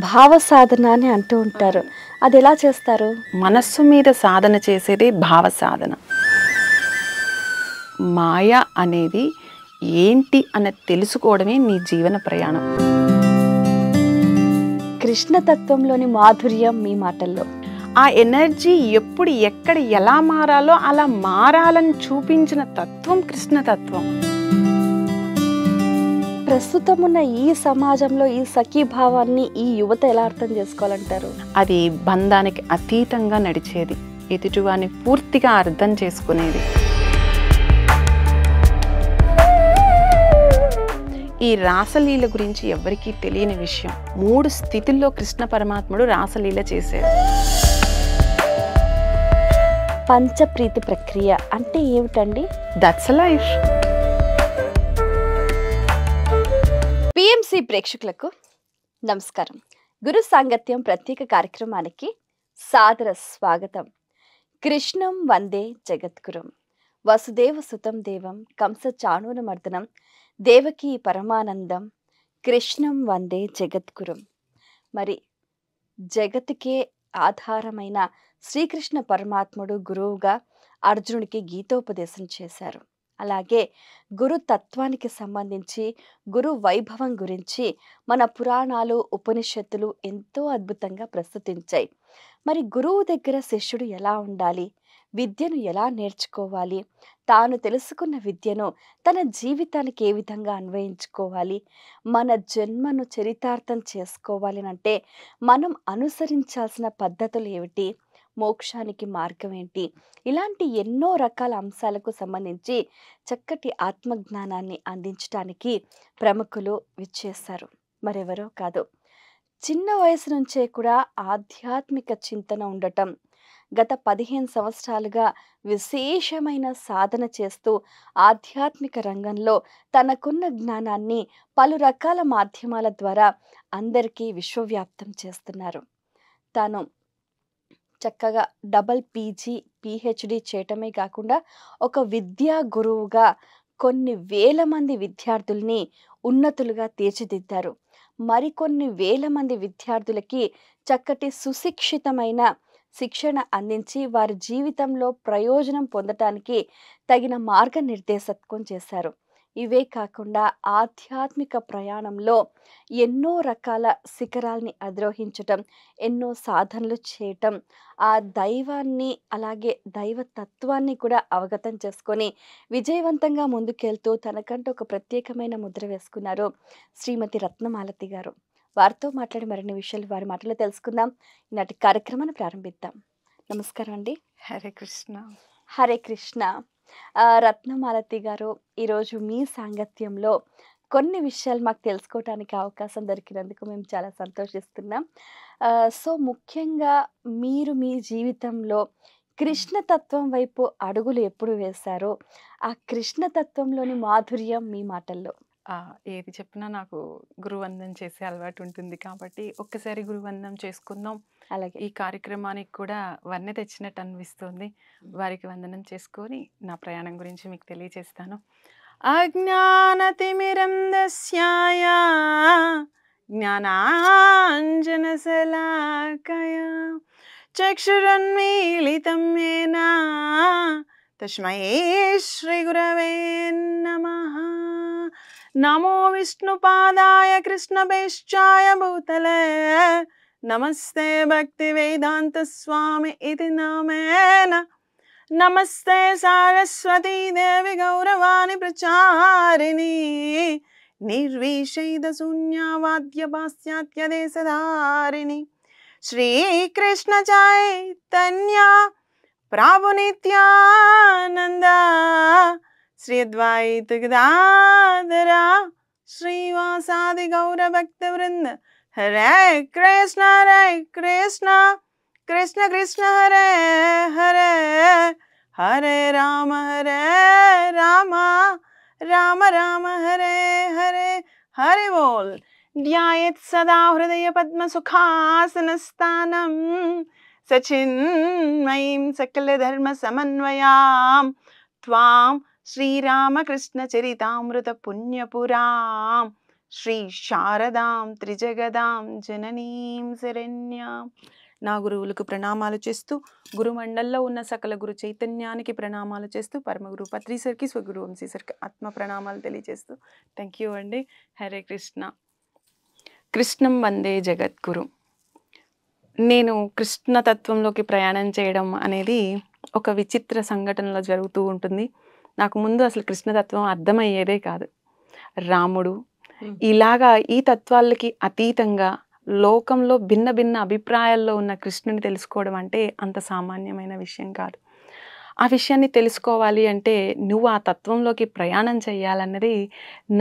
భావ సాధన అని అంటూ ఉంటారు. అది ఎలా చేస్తారు? మనస్సు మీద సాధన చేసేది భావ సాధన. మాయ అనేది ఏంటి అన్నది తెలుసుకోవడమే నీ జీవన ప్రయాణం. కృష్ణతత్వంలోని మాధుర్యం మీ మాటల్లో. ఆ ఎనర్జీ ఎప్పుడు ఎక్కడ ఎలా మారాలో అలా మారాలని చూపించిన తత్వం కృష్ణతత్వం. ప్రస్తుతం ఉన్న ఈ సమాజంలో ఈ సఖీభావాన్ని ఈ యువత ఎలా అర్థం చేసుకోవాలంటారు? అది బంధానికి అతీతంగా నడిచేది, ఎదుటివాన్ని పూర్తిగా అర్థం చేసుకునేది. ఈ రాసలీల గురించి ఎవరికీ తెలియని విషయం. 3 స్థితుల్లో కృష్ణ పరమాత్ముడు రాసలీల చేశాడు. పంచప్రీతి ప్రక్రియ అంటే ఏమిటండి? That's life. పిఎంసి ప్రేక్షకులకు నమస్కారం. గురు సాంగత్యం ప్రత్యేక కార్యక్రమానికి సాదర స్వాగతం. కృష్ణం వందే జగద్గురుం, వసుదేవ సుతం దేవం, కంస చాణూరమర్దనం, దేవకీ పరమానందం, కృష్ణం వందే జగద్గురుం. మరి జగత్తుకే ఆధారమైన శ్రీకృష్ణ పరమాత్ముడు గురువుగా అర్జునుడికి గీతోపదేశం చేశారు. అలాగే గురు తత్వానికి సంబంధించి గురు వైభవం గురించి మన పురాణాలు ఉపనిషత్తులు ఎంతో అద్భుతంగా ప్రస్తుతించాయి. మరి గురువు దగ్గర శిష్యుడు ఎలా ఉండాలి, విద్యను ఎలా నేర్చుకోవాలి, తాను తెలుసుకున్న విద్యను తన జీవితానికి ఏ విధంగా అన్వయించుకోవాలి, మన జన్మను చరితార్థం చేసుకోవాలి అంటే మనం అనుసరించాల్సిన పద్ధతులు ఏమిటి, మోక్షానికి మార్గం ఏంటి, ఇలాంటి ఎన్నో రకాల అంశాలకు సంబంధించి చక్కటి ఆత్మజ్ఞానాన్ని అందించడానికి ప్రముఖులు విచ్చేస్తారు. మరెవరో కాదు, చిన్న వయసు నుంచే కూడా ఆధ్యాత్మిక చింతన ఉండటం, గత 15 సంవత్సరాలుగా విశేషమైన సాధన చేస్తూ ఆధ్యాత్మిక రంగంలో తనకున్న జ్ఞానాన్ని పలు రకాల మాధ్యమాల ద్వారా అందరికీ విశ్వవ్యాప్తం చేస్తున్నారు. తాను చక్కగా డబల్ పీజీ పిహెచ్డి చేయటమే కాకుండా ఒక విద్యా గురువుగా కొన్ని వేల మంది విద్యార్థుల్ని ఉన్నతులుగా తీర్చిదిద్దారు. మరికొన్ని వేల మంది విద్యార్థులకి చక్కటి సుశిక్షితమైన శిక్షణ అందించి వారి జీవితంలో ప్రయోజనం పొందటానికి తగిన మార్గనిర్దేశకత్వం చేశారు. ఇవే కాకుండా ఆధ్యాత్మిక ప్రయాణంలో ఎన్నో రకాల శిఖరాల్ని అధిరోహించటం, ఎన్నో సాధనలు చేయటం, ఆ దైవాన్ని అలాగే దైవతత్వాన్ని కూడా అవగతం చేసుకొని విజయవంతంగా ముందుకెళ్తూ తనకంటూ ఒక ప్రత్యేకమైన ముద్ర వేసుకున్నారు శ్రీమతి రత్నమాలతి గారు. వారితో మాట్లాడి మరిన్ని విషయాలు వారి మాటలో తెలుసుకుందాం. ఈనాటి కార్యక్రమాన్ని ప్రారంభిద్దాం. నమస్కారం అండి. హరే కృష్ణ. హరే కృష్ణ. రత్నమాలతి గారు, ఈరోజు మీ సాంగత్యంలో కొన్ని విషయాలు మాకు తెలుసుకోవటానికి అవకాశం దొరికినందుకు మేము చాలా సంతోషిస్తున్నాం. సో ముఖ్యంగా మీరు మీ జీవితంలో కృష్ణతత్వం వైపు అడుగులు ఎప్పుడు వేశారో, ఆ కృష్ణతత్వంలోని మాధుర్యం మీ మాటల్లో. ఏది చెప్పినా నాకు గురువందనం చేసే అలవాటు ఉంటుంది కాబట్టి ఒక్కసారి గురువందనం చేసుకుందాం. అలాగే ఈ కార్యక్రమానికి కూడా వన్నె తెచ్చినట్టు అనిపిస్తుంది. వారికి వందనం చేసుకొని నా ప్రయాణం గురించి మీకు తెలియజేస్తాను. అజ్ఞానతిమిరంధస్యాయ జ్ఞానాంజనశలాకయ చక్షురున్మీలితం యేన తస్మై శ్రీ గురవే నమః. నమో విష్ణుపాదాయ కృష్ణపేష్టాయ భూతలే నమస్తే భక్తి వేదాంత స్వామి ఇది నామేన. నమస్తే సారస్వతీ దేవి గౌరవాణి ప్రచారిణి నిర్విషేద శూన్యవాద్య పాశ్చాత్య దేశధారిణి శ్రీకృష్ణ చైతన్య ప్రభు నిత్యానంద శ్రీ అద్వైత గదాధర శ్రీవాసాది గౌర భక్త వృంద. హరే కృష్ణ కృష్ణ కృష్ణ హరే హరే, హరే రామ రామ రామ హరే హరే. హరి బోల్. ధ్యాయేత్ సదా హృదయ పద్మ సుఖాసనస్థానం సచిన్మయీం సకల ధర్మ సమన్వయాం త్వాం శ్రీరామకృష్ణ చరితామృత పుణ్యపురాం శ్రీ శారదాం త్రిజగదాం జననీం శరణ్యాం. నా గురువులకు ప్రణామాలు చేస్తూ, గురుమండల్లో ఉన్న సకల గురు చైతన్యానికి ప్రణామాలు చేస్తూ, పరమగురు పత్రి సార్కి, స్వగురు వంశీ సార్కి ఆత్మ ప్రణామాలు తెలియజేస్తూ, థ్యాంక్ యూ అండి. హరే కృష్ణ. కృష్ణం వందే జగద్గురు. నేను కృష్ణతత్వంలోకి ప్రయాణం చేయడం అనేది ఒక విచిత్ర సంఘటనలో జరుగుతూ ఉంటుంది. నాకు ముందు అసలు కృష్ణతత్వం అర్థమయ్యేదే కాదు. రాముడు ఇలాగా ఈ తత్వాలకి అతీతంగా లోకంలో భిన్న భిన్న అభిప్రాయాల్లో ఉన్న కృష్ణుని తెలుసుకోవడం అంటే అంత సామాన్యమైన విషయం కాదు. ఆ విషయాన్ని తెలుసుకోవాలి అంటే నువ్వు ఆ తత్వంలోకి ప్రయాణం చేయాలన్నది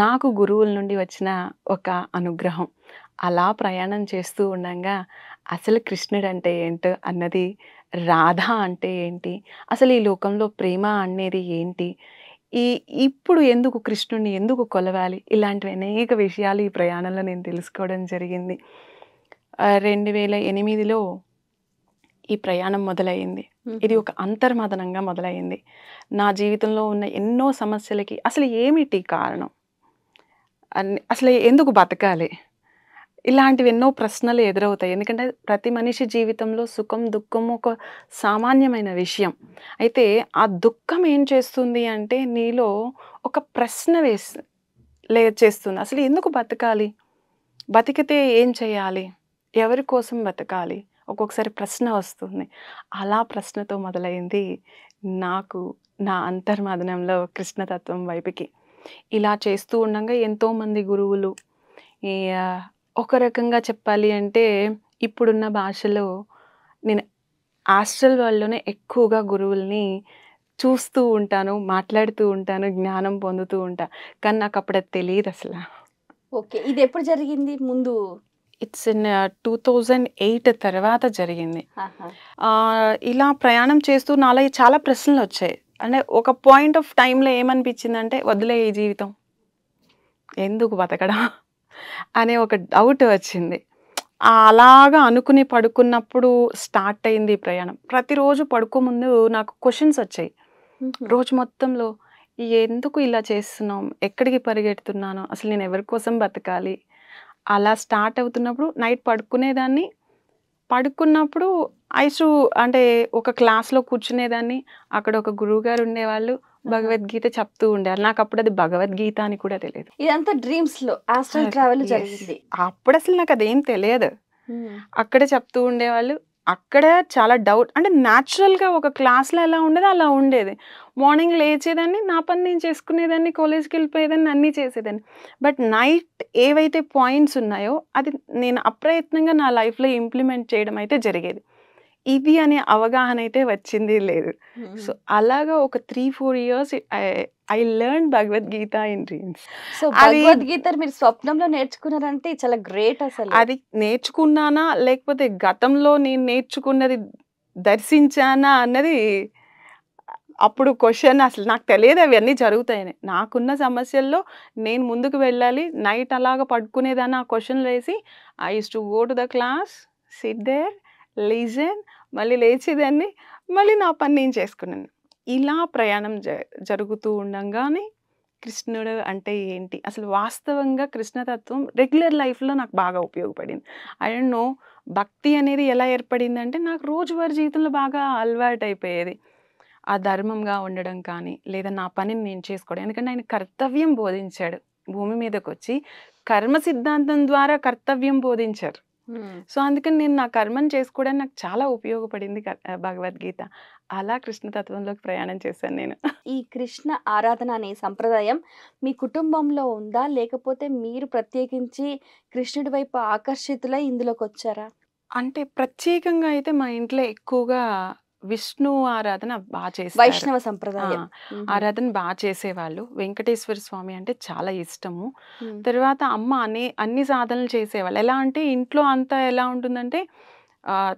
నాకు గురువుల నుండి వచ్చిన ఒక అనుగ్రహం. అలా ప్రయాణం చేస్తూ ఉండగా అసలు కృష్ణుడు అంటే ఏంటో అన్నది, రాధ అంటే ఏంటి, అసలు ఈ లోకంలో ప్రేమ అనేది ఏంటి, ఇప్పుడు ఎందుకు కృష్ణుడిని ఎందుకు కొలవాలి, ఇలాంటివి అనేక విషయాలు ఈ ప్రయాణంలో నేను తెలుసుకోవడం జరిగింది. 2008లో ఈ ప్రయాణం మొదలైంది. ఇది ఒక అంతర్మదనంగా మొదలైంది. నా జీవితంలో ఉన్న ఎన్నో సమస్యలకి అసలు ఏమిటి కారణం, అసలు ఎందుకు బతకాలి, ఇలాంటివి ఎన్నో ప్రశ్నలు ఎదురవుతాయి. ఎందుకంటే ప్రతి మనిషి జీవితంలో సుఖం దుఃఖం ఒక సామాన్యమైన విషయం. అయితే ఆ దుఃఖం ఏం చేస్తుంది అంటే నీలో ఒక ప్రశ్న చేస్తుంది. అసలు ఎందుకు బతకాలి, బతికితే ఏం చేయాలి, ఎవరి కోసం బతకాలి, ఒక్కొక్కసారి ప్రశ్న వస్తుంది. అలా ప్రశ్నతో మొదలైంది నాకు నా అంతర్మదనంలో కృష్ణతత్వం వైపుకి. ఇలా చేస్తూ ఉండగా ఎంతోమంది గురువులు, ఈ ఒక రకంగా చెప్పాలి అంటే ఇప్పుడున్న భాషలో నేను ఆస్ట్రల్ వరల్డ్‌లోనే ఎక్కువగా గురువుల్ని చూస్తూ ఉంటాను, మాట్లాడుతూ ఉంటాను, జ్ఞానం పొందుతూ ఉంటా. కానీ నాకు అప్పుడు అది తెలియదు అసలు. ఓకే. ఇది ఎప్పుడు జరిగింది ముందు? ఇట్స్ ఇన్ 2008 తర్వాత జరిగింది. ఇలా ప్రయాణం చేస్తూ నాలో చాలా ప్రశ్నలు వచ్చాయి. అంటే ఒక పాయింట్ ఆఫ్ టైంలో ఏమనిపించిందంటే వదిలే ఈ జీవితం, ఎందుకు బతకడం అనే ఒక డౌట్ వచ్చింది. అలాగా అనుకుని పడుకున్నప్పుడు స్టార్ట్ అయింది ఈ ప్రయాణం. ప్రతిరోజు పడుకోముందు నాకు క్వశ్చన్స్ వచ్చాయి. రోజు మొత్తంలో ఎందుకు ఇలా చేస్తున్నాం, ఎక్కడికి పరిగెడుతున్నాను, అసలు నేను ఎవరి కోసం బతకాలి, అలా స్టార్ట్ అవుతున్నప్పుడు నైట్ పడుకునేదాన్ని. పడుకున్నప్పుడు అంటే ఒక క్లాస్లో కూర్చునేదాన్ని. అక్కడ ఒక గురువుగారు ఉండేవాళ్ళు, భగవద్గీత చెప్తూ ఉండేవారు. నాకు అప్పుడు అది భగవద్గీత అని కూడా తెలియదు. ఇదంతా డ్రీమ్స్‌లో ఆస్ట్రల్ ట్రావెల్ జరిగింది. అప్పుడు అసలు నాకు అదేం తెలియదు. అక్కడే చెప్తూ ఉండేవాళ్ళు. అక్కడ చాలా డౌట్, అంటే న్యాచురల్గా ఒక క్లాస్లో ఎలా ఉండేదో అలా ఉండేది. మార్నింగ్ లేచేదాన్ని, నా పని నేను చేసుకునేదాన్ని, కాలేజ్కి వెళ్ళిపోయేదాన్ని, అన్నీ చేసేదాన్ని. బట్ నైట్ ఏవైతే పాయింట్స్ ఉన్నాయో అది నేను అప్రయత్నంగా నా లైఫ్లో ఇంప్లిమెంట్ చేయడం అయితే జరిగేది. ఇది అనే అవగాహన అయితే వచ్చింది లేదు. సో అలాగా ఒక 3-4 years I learn Bhagavad Gita in dreams. So Bhagavad Gita మీరు స్వప్నంలో నేర్చుకున్నారంటే చాలా గ్రేట్ అసలు. అది నేర్చుకున్నానా లేకపోతే గతంలో నేను నేర్చుకున్నది దర్శించానా అన్నది అప్పుడు క్వశ్చన్. అసలు నాకు తెలియదు అవన్నీ జరుగుతాయని. నాకున్న సమస్యల్లో నేను ముందుకు వెళ్ళాలి. నైట్ అలాగా పడుకునేదాన్ని ఆ క్వశ్చన్లు వేసి I used to go to the class, sit there, listen, మళ్ళీ లేచేదాన్ని, మళ్ళీ నా పని నేను చేసుకున్నాను. ఇలా ప్రయాణం జరుగుతూ ఉండగానే కృష్ణుడు అంటే ఏంటి, అసలు వాస్తవంగా కృష్ణతత్వం రెగ్యులర్ లైఫ్లో నాకు బాగా ఉపయోగపడింది. ఐ డోంట్ నో భక్తి అనేది ఎలా ఏర్పడిందంటే నాకు రోజువారీ జీవితంలో బాగా అలవాటు అయిపోయేది. ఆ ధర్మంగా ఉండడం కానీ, లేదా నా పనిని నేను చేసుకోవడం. ఎందుకంటే ఆయన కర్తవ్యం బోధించాడు. భూమి మీదకి వచ్చి కర్మ సిద్ధాంతం ద్వారా కర్తవ్యం బోధించారు. సో అందుకని నేను నా కర్మను చేసుకోవడానికి నాకు చాలా ఉపయోగపడింది భగవద్గీత. అలా కృష్ణతత్వంలోకి ప్రయాణం చేశాను నేను. ఈ కృష్ణ ఆరాధన అనే సంప్రదాయం మీ కుటుంబంలో ఉందా, లేకపోతే మీరు ప్రత్యేకించి కృష్ణుడి వైపు ఆకర్షితులై ఇందులోకి వచ్చారా? అంటే ప్రత్యేకంగా అయితే మా ఇంట్లో ఎక్కువగా విష్ణు ఆరాధన బాగా చేస్తారు. వైష్ణవ సంప్రదాయం ఆరాధన బాగా చేసేవాళ్ళు. వెంకటేశ్వర స్వామి అంటే చాలా ఇష్టము. తర్వాత అమ్మ అన్ని సాధనలు చేసేవాళ్ళు. ఎలా అంటే ఇంట్లో అంతా ఎలా ఉంటుందంటే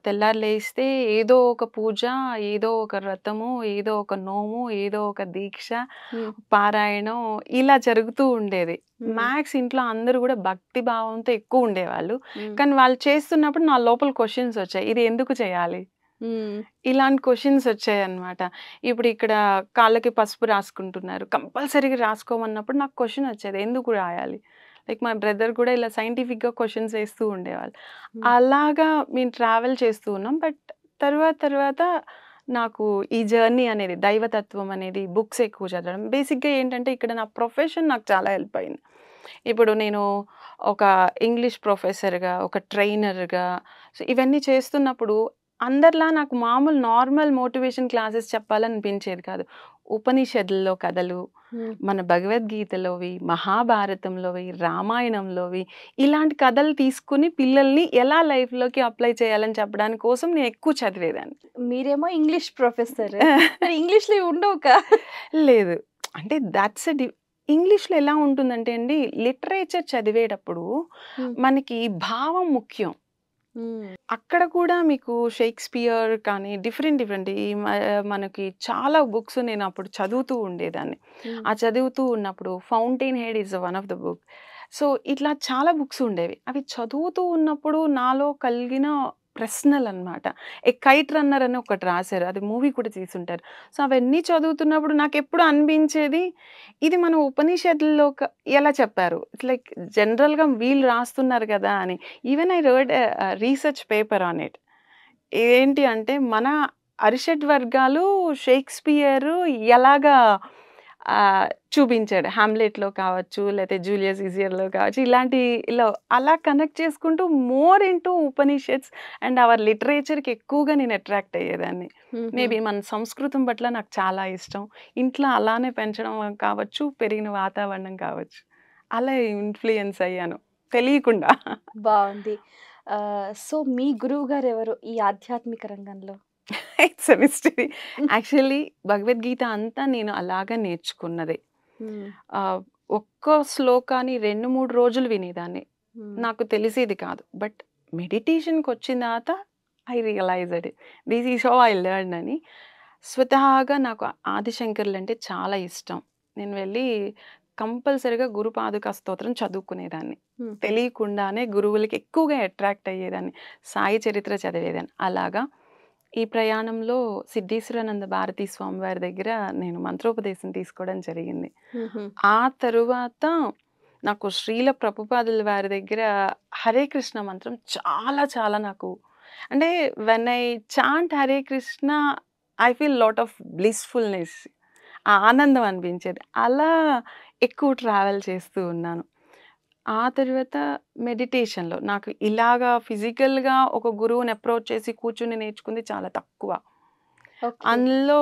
తెల్లారి లేస్తే ఏదో ఒక పూజ, ఏదో ఒక వ్రతము, ఏదో ఒక నోము, ఏదో ఒక దీక్ష, పారాయణం ఇలా జరుగుతూ ఉండేది. మ్యాక్స్ ఇంట్లో అందరూ కూడా భక్తి భావంతో ఎక్కువ ఉండేవాళ్ళు. కానీ వాళ్ళు చేస్తున్నప్పుడు నా లోపల క్వశ్చన్స్ వచ్చాయి, ఇది ఎందుకు చేయాలి, ఇలాంటి క్వశ్చన్స్ వచ్చాయన్నమాట. ఇప్పుడు ఇక్కడ కాళ్ళకి పసుపు రాసుకుంటున్నారు, కంపల్సరీగా రాసుకోమన్నప్పుడు నాకు క్వశ్చన్ వచ్చేది, ఎందుకు రాయాలి, లైక్ మా బ్రదర్ కూడా ఇలా సైంటిఫిక్గా క్వశ్చన్స్ వేస్తూ ఉండేవాళ్ళు. హ్మ్. అలాగా మేము ట్రావెల్ చేస్తూ ఉన్నాం. బట్ తర్వాత నాకు ఈ జర్నీ అనేది దైవతత్వం అనేది బుక్స్ ఎక్కువ చదవడం బేసిక్గా ఏంటంటే ఇక్కడ నా ప్రొఫెషన్ నాకు చాలా హెల్ప్ అయింది. ఇప్పుడు నేను ఒక ఇంగ్లీష్ ప్రొఫెసర్‌గా, ఒక ట్రైనర్‌గా సో, ఇవన్నీ చేస్తున్నప్పుడు అందరిలా నాకు మామూలు నార్మల్ మోటివేషన్ క్లాసెస్ చెప్పాలనిపించేది కాదు. ఉపనిషత్తుల్లో కథలు, హ్మ్. మన భగవద్గీతలోవి, మహాభారతంలోవి, రామాయణంలోవి ఇలాంటి కథలు తీసుకొని పిల్లల్ని ఎలా లైఫ్‌లోకి అప్లై చేయాలని చెప్పడానికి కోసం నేను ఎక్కువ చదివేదాన్ని. మీరేమో ఇంగ్లీష్ ప్రొఫెసర్. మరి ఇంగ్లీష్‌లో ఇవి ఉండవుకా? లేదు. అంటే థాట్స్ ఎ ఇంగ్లీష్‌లో ఎలా ఉంటుందంటే అండి, లిటరేచర్ చదివేటప్పుడు హ్మ్. మనకి భావం ముఖ్యం. హ్మ్. అక్కడ కూడా మీకు షేక్స్‌పియర్ కానీ డిఫరెంట్ ఈ మనకి చాలా బుక్స్ నేను అప్పుడు చదువుతూ ఉండేదాన్ని. హ్మ్. ఆ చదువుతూ ఉన్నప్పుడు 'fountain head' is one of the book. So, ఇట్లా చాలా బుక్స్ ఉండేవి. అవి చదువుతూ ఉన్నప్పుడు నాలో కలిగిన ప్రశ్నలనమాట. 'ఎ కైట్ రన్నర్' అని ఒకటి రాశారు. అది మూవీ కూడా తీసుంటారు. సో, అవన్నీ చదువుతున్నప్పుడు నాకెప్పుడు అనిపించేది, ఇది మన ఉపనిషత్తుల్లో ఎలా చెప్పారు? ఇట్స్ లైక్ జనరల్‌గా వీళ్ళు రాస్తున్నారు కదా! అని. Even I wrote research paper on it. ఏంటి అంటే మన అరిషడ్ వర్గాలు షేక్స్‌పియర్ ఎలాగా చూపించాడు. 'హామ్లెట్‌లో' కావచ్చు, లేతే 'జూలియస్ సీజర్‌లో' కావచ్చు, ఇలాంటిలో అలా కనెక్ట్ చేసుకుంటూ more into Upanishads and our లిటరేచర్‌కి ఎక్కువగా నేను అట్రాక్ట్ అయ్యేదాన్ని. హుహు. మేబీ మన సంస్కృతం పట్ల నాకు చాలా ఇష్టం. ఇంట్లో అలానే పెంచడం కావచ్చు, పెరిగిన వాతావరణం కావచ్చు. అలా ఇన్‌ఫ్లూయెన్స్ అయ్యాను తెలియకుండా. బావుంది. సో, మీ గురువుగారెవరు ఈ ఆధ్యాత్మిక రంగంలో? It's a mystery. Actually Bhagavad Gita అంతా నేను అలాగా నేర్చుకున్నదే. హ్మ్. ఆహ్, ఒక్క శ్లోకాన్ని 2, 3 రోజులు వినేదాన్ని. హ్మ్. నాకు తెలిసేది కాదు. బట్ మెడిటేషన్‌కొచ్చిన తర్వాత I realised this is how I learn అని. స్వతహాగా నాకు ఆదిశంకరులంటే చాలా ఇష్టం. నేను వెళ్ళి కంపల్సరీగా గురుపాదుకా స్తోత్రం చదువుకునేదాన్ని. హుహు. తెలియకుండానే గురువులకి ఎక్కువగా అట్రాక్ట్ అయ్యేదాన్ని. సాయి చరిత్ర చదివేదాన్ని. అలాగా ఈ ప్రయాణంలో సిద్ధేశ్వరానంద భారతీ స్వామి వారి దగ్గర నేను మంత్రోపదేశం తీసుకోవడం జరిగింది. హుహు. ఆ తరువాత నాకు శ్రీల ప్రభుపాదుల వారి దగ్గర హరే కృష్ణ మంత్రం చాలా నాకు అంటే when I chant Hare Krishna I feel lot of blissfulness. ఆ ఆనందం అనిపించేది. అలా ఎక్కువ ట్రావెల్ చేస్తూ ఉన్నాను. ఆ తర్వాత మెడిటేషన్‌లో నాకు ఇలాగా ఫిజికల్‌గా ఒక గురువుని అప్రోచ్ చేసి కూర్చొని నేర్చుకుంది చాలా తక్కువ. ఓకే. అందులో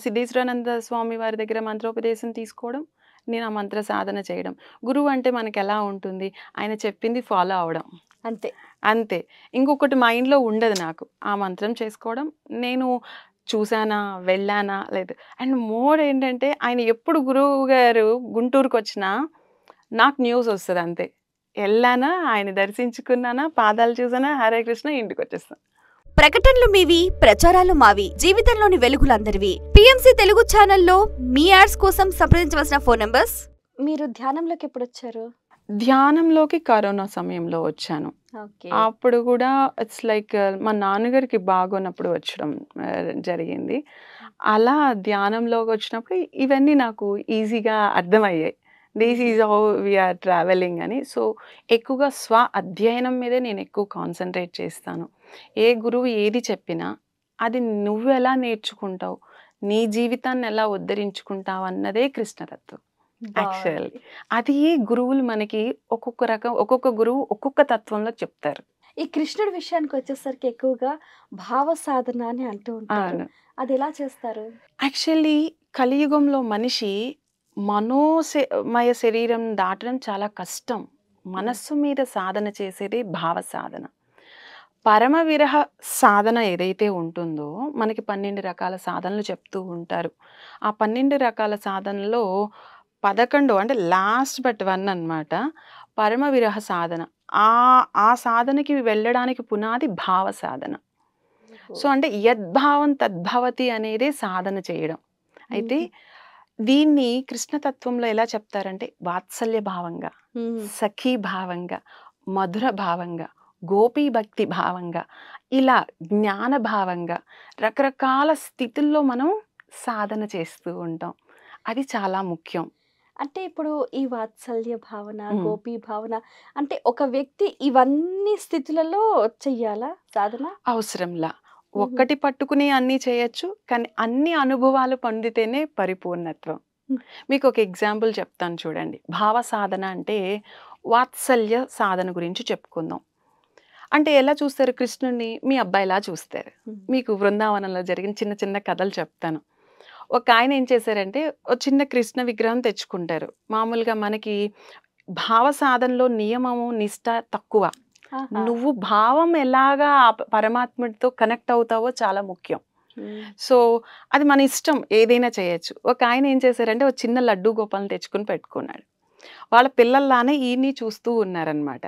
సిద్ధేశ్వరానంద స్వామి వారి దగ్గర మంత్రోపదేశం తీసుకోవడం, నేను ఆ మంత్ర సాధన చేయడం. గురువు అంటే మనకెలా ఉంటుంది? ఆయన చెప్పింది ఫాలో అవ్వడం. అంతే. అంతే. ఇంకొకటి మైండ్‌లో ఉండదు నాకు. ఆ మంత్రం చేసుకోవడం. నేను చూసానా, వెళ్ళానా లేదు. అండ్ మోర్ ఏంటంటే ఆయన ఎప్పుడు గురువు గారు గుంటూరుకొచ్చినా నాకు న్యూస్ ఒస్తది అంతే. ఎళ్ళానా, ఆయన దర్శించుకున్నానా, పాదాలు చూసానా, హరే కృష్ణ ఇంటికొచ్చేస్తా. ప్రకటనలు మీవి, ప్రచారాలు మావి. జీవితంలోని వెలుగులందరివి. పిఎంసి తెలుగు ఛానల్లో మీ యాడ్స్ కోసం సంప్రదించవలసిన ఫోన్ నంబర్స్. మీరు ధ్యానంలోకి ఎప్పుడొచ్చారు? ధ్యానంలోకి కరోనా సమయంలో వచ్చాను. ఓకే. అప్పుడు గూడా ఇట్స్ లైక్ మా నాన్నగారికి బాగోనప్పుడు వచ్చడం జరిగింది. అలా ధ్యానంలోకొచ్చినప్పుడు ఇవన్నీ నాకు ఈజీగా అర్థమయ్యాయి. దిస్ హుహు. Is how we are travelling అని. సో, ఎక్కువగా అధ్యయనం మీదే నేను ఎక్కువ కాన్సంట్రేట్ చేస్తాను. ఏ గురువు ఏది చెప్పినా అది నువ్వెలా నేర్చుకుంటావు, నీ జీవితాన్ని ఎలా ఉద్ధరించుకుంటావు అన్నదే కృష్ణతత్వం బావుంది. యాక్చువల్లీ. అది గురువులు మనకి ఒక్కొక్క గురువు ఒక్కొక్క తత్వంలో చెప్తారు. ఈ కృష్ణుడి విషయానికొచ్చేసరికి ఎక్కువగా భావ సాధన అని అంటూ ఉంటారు. అవును. అదెలా చేస్తారు? యాక్చువల్లీ కలియుగంలో మనిషి మయ శరీరం దాటడం చాలా కష్టం. హ్మ్. మనస్సు మీద సాధన చేసేదే భావ సాధన. పరమ విరహ సాధన ఏదైతే ఉంటుందో మనకి 12 రకాల సాధనలు చెప్తూ ఉంటారు. ఆ 12 రకాల సాధనలో 11 అంటే లాస్ట్ బట్ 1 అన్నమాట. పరమ విరహ సాధన. ఆ సాధనకి వెళ్ళడానికి పునాది భావ సాధన. ఓహో! సో, అంటే యద్భావం తద్భవతి అనేదే సాధన చేయడం. అయితే హుహు. దీన్ని కృష్ణ తత్వంలో ఎలా చెప్తారంటే వాత్సల్య భావంగా, హ్మ్. సఖీ భావంగా, మధుర భావంగా, గోపీ భక్తి భావంగా, ఇలా జ్ఞాన భావంగా రకరకాల స్థితుల్లో మనం సాధన చేస్తూ ఉంటాం. అది చాలా ముఖ్యం. అంటే ఇప్పుడు ఈ వాత్సల్య భావన, హ్మ్. గోపీ భావన అంటే ఒక వ్యక్తి ఇవన్నీ స్థితులలో చెయ్యాలా సాధన? అవసరంలా. హుహు. ఒక్కటి పట్టుకుని అన్నీ చేయొచ్చు. కానీ అన్ని అనుభవాలు పొందితేనే పరిపూర్ణత్వం. హ్మ్. మీకొక ఎగ్జాంపుల్ చెప్తాను చూడండి. భావ సాధన అంటే వాత్సల్య సాధన గురించి చెప్పుకుందాం. అంటే ఎలా చూస్తారు కృష్ణుడిని? మీ అబ్బాయిలా చూస్తారు. హ్మ్. మీకు బృందావనంలో జరిగిన చిన్న చిన్న కథలు చెప్తాను. ఒకాయన ఏం చేశారంటే, ఓ చిన్న కృష్ణ విగ్రహం తెచ్చుకుంటారు. మామూలుగా మనకి భావ సాధనలో నియమము, నిష్ట తక్కువ. ఆహా! నువ్వు భావం ఎలాగా ఆ పరమాత్ముడితో కనెక్ట్ అవుతావో చాలా ముఖ్యం. హ్మ్. సో, అది మన ఇష్టం ఏదైనా చేయొచ్చు. ఒకాయన ఏం చేశారంటే, ఒక చిన్న లడ్డూ గోపాల్ని తెచ్చుకొని పెట్టుకున్నాడు. వాళ్ళ పిల్లల్లానే ఈయన్ని చూస్తూ ఉన్నారనమాట.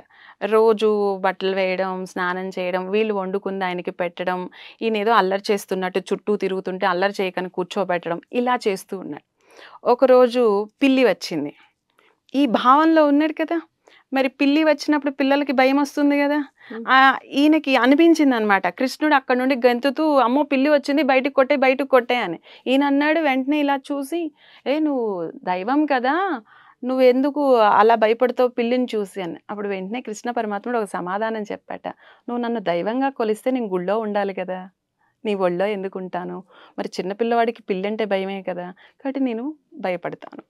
రోజు బట్టలు వేయడం, స్నానం చేయడం, వీళ్ళు వండుకుంది ఆయనకి పెట్టడం, ఈయనేదో అల్లరి చేస్తున్నట్టు చుట్టూ తిరుగుతుంటే అల్లరి చేయకని కూర్చోబెట్టడం, ఇలా చేస్తూ ఉన్నాడు. ఒకరోజు పిల్లి వచ్చింది. ఈ భావంలో ఉన్నాడు కదా! మరి పిల్లి వచ్చినప్పుడు పిల్లలకి భయమొస్తుంది గదా! హ్మ్. ఈయనకి అనిపించిందనమాట. కృష్ణుడు అక్కడి నుండి గెంతుతూ, "అమ్మో! పిల్లి వచ్చింది బయటికి కొట్టేయి, బయటికి కొట్టేయి" అని. ఈయనన్నాడు వెంటనే ఇలా చూసి, నువ్వు దైవం కదా! నువ్వెందుకు అలా భయపడతావు పిల్లిని చూసి" అని. అప్పుడు వెంటనే కృష్ణ పరమాత్ముడు ఒక సమాధానం చెప్పాట. "నువ్వు నన్ను దైవంగా కొలిస్తే నేను గుళ్ళో ఉండాలి కదా! నీ ఒళ్ళో ఎందుకుంటాను? మరి చిన్న పిల్లవాడికి పిల్లంటే భయమే కదా! కాబట్టి నేను భయపడతాను."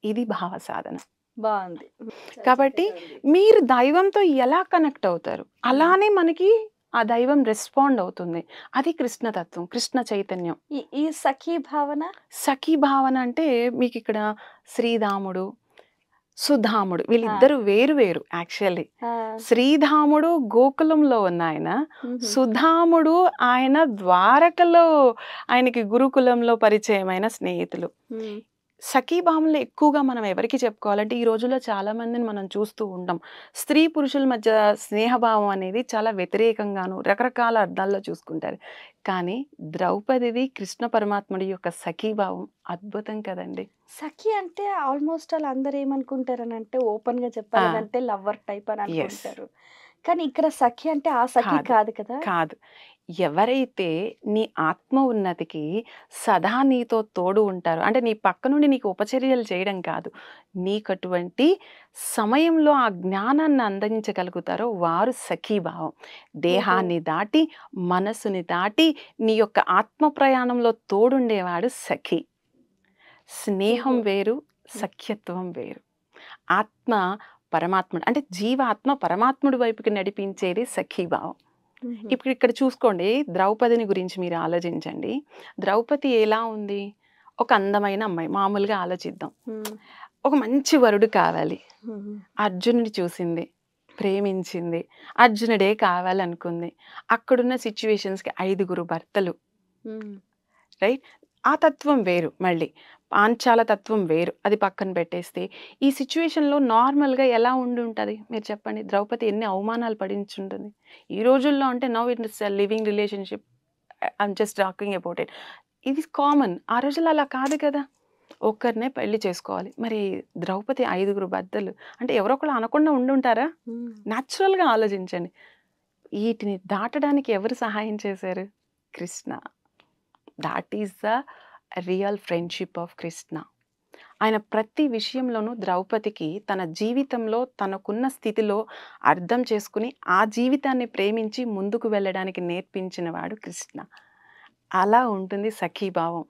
ఇది భావ సాధన. బావుంది. హ్మ్. చాలా కాబట్టి చక్కగా ఉంది. మీరు దైవంతో ఎలా కనెక్ట్ అవుతారు? హ్మ్. అలానే మనకి ఆ దైవం రెస్పాండ్ అవుతుంది. అది కృష్ణతత్వం, కృష్ణ చైతన్యం. ఈ సఖీ భావన? సఖీ భావన అంటే మీకిక్కడ శ్రీధాముడు, సుధాముడు ఆ! వీళ్ళిద్దరూ వేరు వేరు యాక్చువల్లీ. ఆ! శ్రీధాముడు గోకులంలో ఉన్నాయన. హుహు. సుధాముడు ఆయన ద్వారకలో ఆయనకి గురుకులంలో పరిచయమైన స్నేహితులు. హ్మ్. సఖీభావంలో ఎక్కువగా మనం ఎవరికి చెప్పుకోవాలంటే ఈ రోజుల్లో చాలా మందిని మనం చూస్తూ ఉంటాం. స్త్రీ పురుషుల మధ్య స్నేహభావం అనేది చాలా వ్యతిరేకంగాను రకరకాల అర్థాల్లో చూసుకుంటారు. కానీ ద్రౌపదిది కృష్ణ పరమాత్ముడి యొక్క సఖీభావం అద్భుతం కదండీ! సఖి అంటే ఆల్మోస్ట్ ఆల్ అందరూ ఏమనుకుంటారనంటే ఓపెన్‌గా ఆ! చెప్పాలనంటే లవ్వర్ టైప్ అని యెస్. అనుకుంటారు. కానీ ఇక్కడ సఖి అంటే ఆ సఖి కాదు. కాదు కదా! కాదు. ఎవరైతే నీ ఆత్మ ఉన్నతికి సదా నీతో తోడు ఉంటారో, అంటే నీ పక్క నుండి నీకు ఉపచర్యలు చేయడం కాదు. నీకటువంటి సమయంలో ఆ జ్ఞానాన్ని అందించగలుగుతారో వారు సఖీభావం. ఓహో! దేహాన్ని దాటి, మనసుని దాటి నీ యొక్క ఆత్మ ప్రయాణంలో తోడుండేవాడు సఖి. స్నేహం ఓహో! వేరు, హ్మ్. సఖ్యత్వం వేరు. ఆత్మ పరమాత్ముడు అంటే జీవాత్మ పరమాత్ముడి వైపుకి నడిపించేది సఖీభావం. హుహు. ఇప్పుడు ఇక్కడ చూసుకోండి ద్రౌపదిని గురించి మీరు ఆలోచించండి. ద్రౌపది ఎలా ఉంది? ఒక అందమైన అమ్మాయి. మామూలుగా ఆలోచిద్దాం. హ్మ్. ఒక మంచి వరుడు కావాలి. హుహు. అర్జునుడిని చూసింది. ప్రేమించింది. అర్జునుడే కావాలనుకుంది. అక్కడున్న సిట్యుయేషన్స్‌కి 5గురు భర్తలు. హ్మ్. రైట్? ఆ తత్వం వేరు మళ్ళీ. పాంచాల తత్వం వేరు. అది పక్కన పెట్టేస్తే, ఈ సిట్యుయేషన్‌లో నార్మల్‌గా ఎలా ఉండుంటది? మీరు చెప్పండి. ద్రౌపది ఎన్ని అవమానాలు పడించుంటుంది. ఈ రోజుల్లో అంటే now it is a living relationship. I'm just talking about it. ఇది కామన్. ఆ రోజుల్లో అలా కాదు కదా! ఒక్కరినే పెళ్లి చేసుకోవాలి. మరి ద్రౌపది 5గురు భర్తలు. అంటే ఎవరో ఒకళ్ళు అనకుండా ఉండుంటారా? హ్మ్. నేచురల్‌గా ఆలోచించండి. ఈటిని దాటడానికి ఎవరు సహాయం చేశారు? Krishna. Thought is the real friendship of Krishna. ఆయన ప్రతి విషయంలోనూ ద్రౌపదికి తన జీవితంలో తనకున్న స్థితిలో అర్థం చేసుకుని, ఆ జీవితాన్ని ప్రేమించి ముందుకు వెళ్ళడానికి నేర్పించినవాడు కృష్ణ. అలా ఉంటుంది సఖీభావం.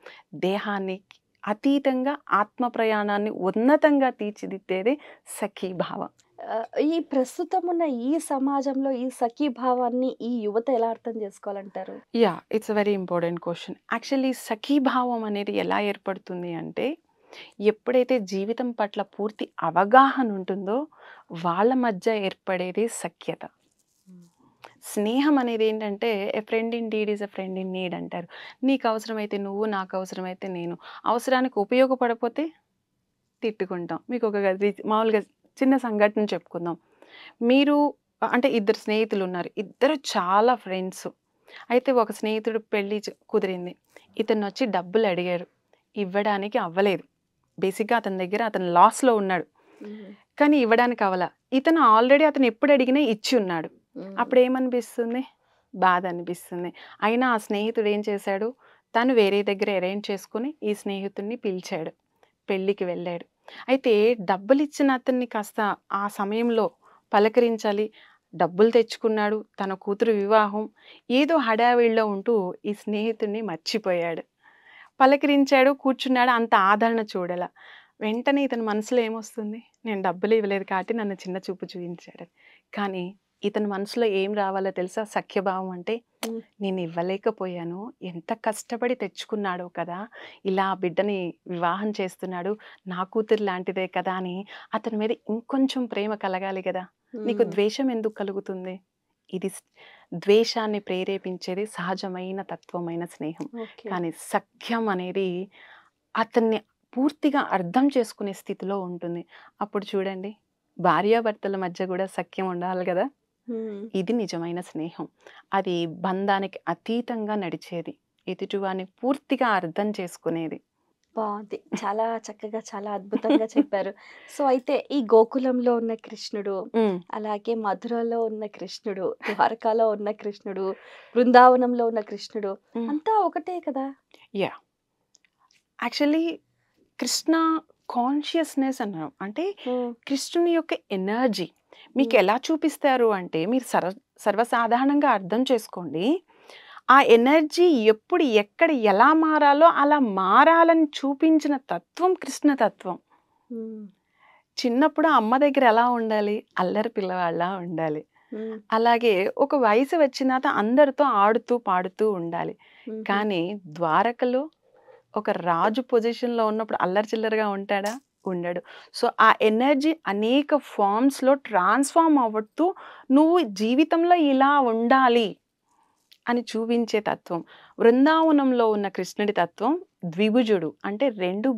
దేహాన్ని అతీతంగా ఆత్మ ప్రయాణాన్ని ఉన్నతంగా తీర్చిదిద్దేదే సఖీభావం. ఈ ప్రస్తుతం ఉన్న ఈ సమాజంలో ఈ సఖీ భావాన్ని ఈ యువత ఎలా అర్థం చేసుకోవాలంటారు? Yeah! It's a very important question. Actually సఖీభావం అనేది ఎలా ఏర్పడుతుంది అంటే, ఎప్పుడైతే జీవితం పట్ల పూర్తి అవగాహన ఉంటుందో, వాళ్ళ మధ్య ఏర్పడేది సఖ్యత. హ్మ్. స్నేహం అనేది ఏంటంటే, a friend in deed is a friend in need అంటారు. నీకు అవసరమైతే నువ్వు, నాకు అవసరమైతే నేను. అవసరానికి ఉపయోగపడపోతే తిట్టుకుంటాం. మీకొక మామూలుగా చిన్న సంఘటన చెప్పుకుందాం. మీరు అంటే ఇద్దరు స్నేహితులున్నారు. ఇద్దరు చాలా ఫ్రెండ్స్. అయితే ఒక స్నేహితుడు పెళ్లి కుదిరింది. ఇతనొచ్చి డబ్బులడిగారు. ఇవ్వడానికి అవ్వలేదు. బేసిక్‌గా అతని దగ్గర అతను లాస్‌లో ఉన్నాడు. హ్మ్. కానీ ఇవ్వడానికి అవ్వలా. ఇతను ఆల్రెడీ అతను ఎప్పుడు అడిగినా ఇచ్చి ఉన్నాడు. హ్మ్. అప్పుడేమనిపిస్తుంది? బాధ అనిపిస్తుంది. అయినా ఆ స్నేహితుడు ఏం చేశాడు? తను వేరే దగ్గర అరేంజ్ చేసుకొని ఈ స్నేహితుడిని పిలిచాడు. పెళ్ళికి వెళ్ళాడు. అయితే డబ్బులిచ్చిన అతన్ని కాస్త ఆ సమయంలో పలకరించాలి. డబ్బులు తెచ్చుకున్నాడు. తన కూతురు వివాహం. ఏదో హడావిడిలో ఉంటూ ఈ స్నేహితుడిని మర్చిపోయాడు. పలకరించాడు, కూర్చున్నాడు. అంత ఆదరణ చూడల. వెంటనే ఇతని మనసులో ఏమొస్తుంది? నేను డబ్బులు ఇవ్వలేదు కాబట్టి నన్ను చిన్న చూపు చూయించాడు. కానీ ఇతని మనసులో ఏం రావాలో తెలుసా? సఖ్యభావం అంటే హ్మ్. నేను ఇవ్వలేకపోయాను. ఎంత కష్టపడి తెచ్చుకున్నాడో కదా! ఇలా బిడ్డని వివాహం చేస్తున్నాడు. నా కూతురు లాంటిదే కదా అని అతని మీద ఇంకొంచెం ప్రేమ కలగాలి గదా! నీకు హ్మ్. ద్వేషం ఎందుకు కలుగుతుంది? ఇది ద్వేషాన్ని ప్రేరేపించేది సహజమైన తత్వమైన స్నేహం. ఓకే. కానీ సఖ్యం అనేది అతన్ని పూర్తిగా అర్థం చేసుకునే స్థితిలో ఉంటుంది. అప్పుడు చూడండి, భార్యాభర్తల మధ్య కూడా సఖ్యం ఉండాలి గదా! హ్మ్. ఇది నిజమైన స్నేహం. అది బంధానికి అతీతంగా నడిచేది. ఎదుటివారిని పూర్తిగా అర్థం చేసుకునేది. బావుంది. చాలా చక్కగా, చాలా అద్భుతంగా చెప్పారు. సో, అయితే ఈ గోకులంలో ఉన్న కృష్ణుడు, హ్మ్. అలాగే మధురలో ఉన్న కృష్ణుడు, ద్వారకాలో ఉన్న కృష్ణుడు, బృందావనంలో ఉన్న కృష్ణుడు హ్మ్. అంతా ఒకటే కదా! యాహ్! యాక్చువల్లీ కృష్ణ కాన్షియస్‌నెస్ అన్నాం. అంటే హ్మ్. కృష్ణుని యొక్క ఎనర్జీ మీకు హ్మ్. ఎలా చూపిస్తారు అంటే మీరు సర్వసాధారణంగా అర్థం చేసుకోండి. ఆ ఎనర్జీ ఎప్పుడు, ఎక్కడ, ఎలా మారాలో అలా మారాలని చూపించిన తత్వం కృష్ణ తత్వం. హ్మ్. చిన్నప్పుడు అమ్మ దగ్గర ఎలా ఉండాలి? అల్లరి పిల్లవాడిలా ఉండాలి. హ్మ్. అలాగే ఒక వయసు వచ్చిన తర్వాత అందరితో ఆడుతూ, పాడుతూ ఉండాలి. హుహు. కానీ ద్వారకలో ఒక రాజు పొజిషన్‌లో ఉన్నప్పుడు అల్లరి చిల్లరగా ఉంటాడా? ఉండడు. సో, ఆ ఎనర్జీ అనేక ఫార్మ్స్‌లో ట్రాన్స్‌ఫార్మ్ అవుతూ నువ్వు జీవితంలో ఇలా ఉండాలి అని చూపించే తత్వం. బృందావనంలో ఉన్న కృష్ణుడి తత్వం ద్విభుజుడు. అంటే 2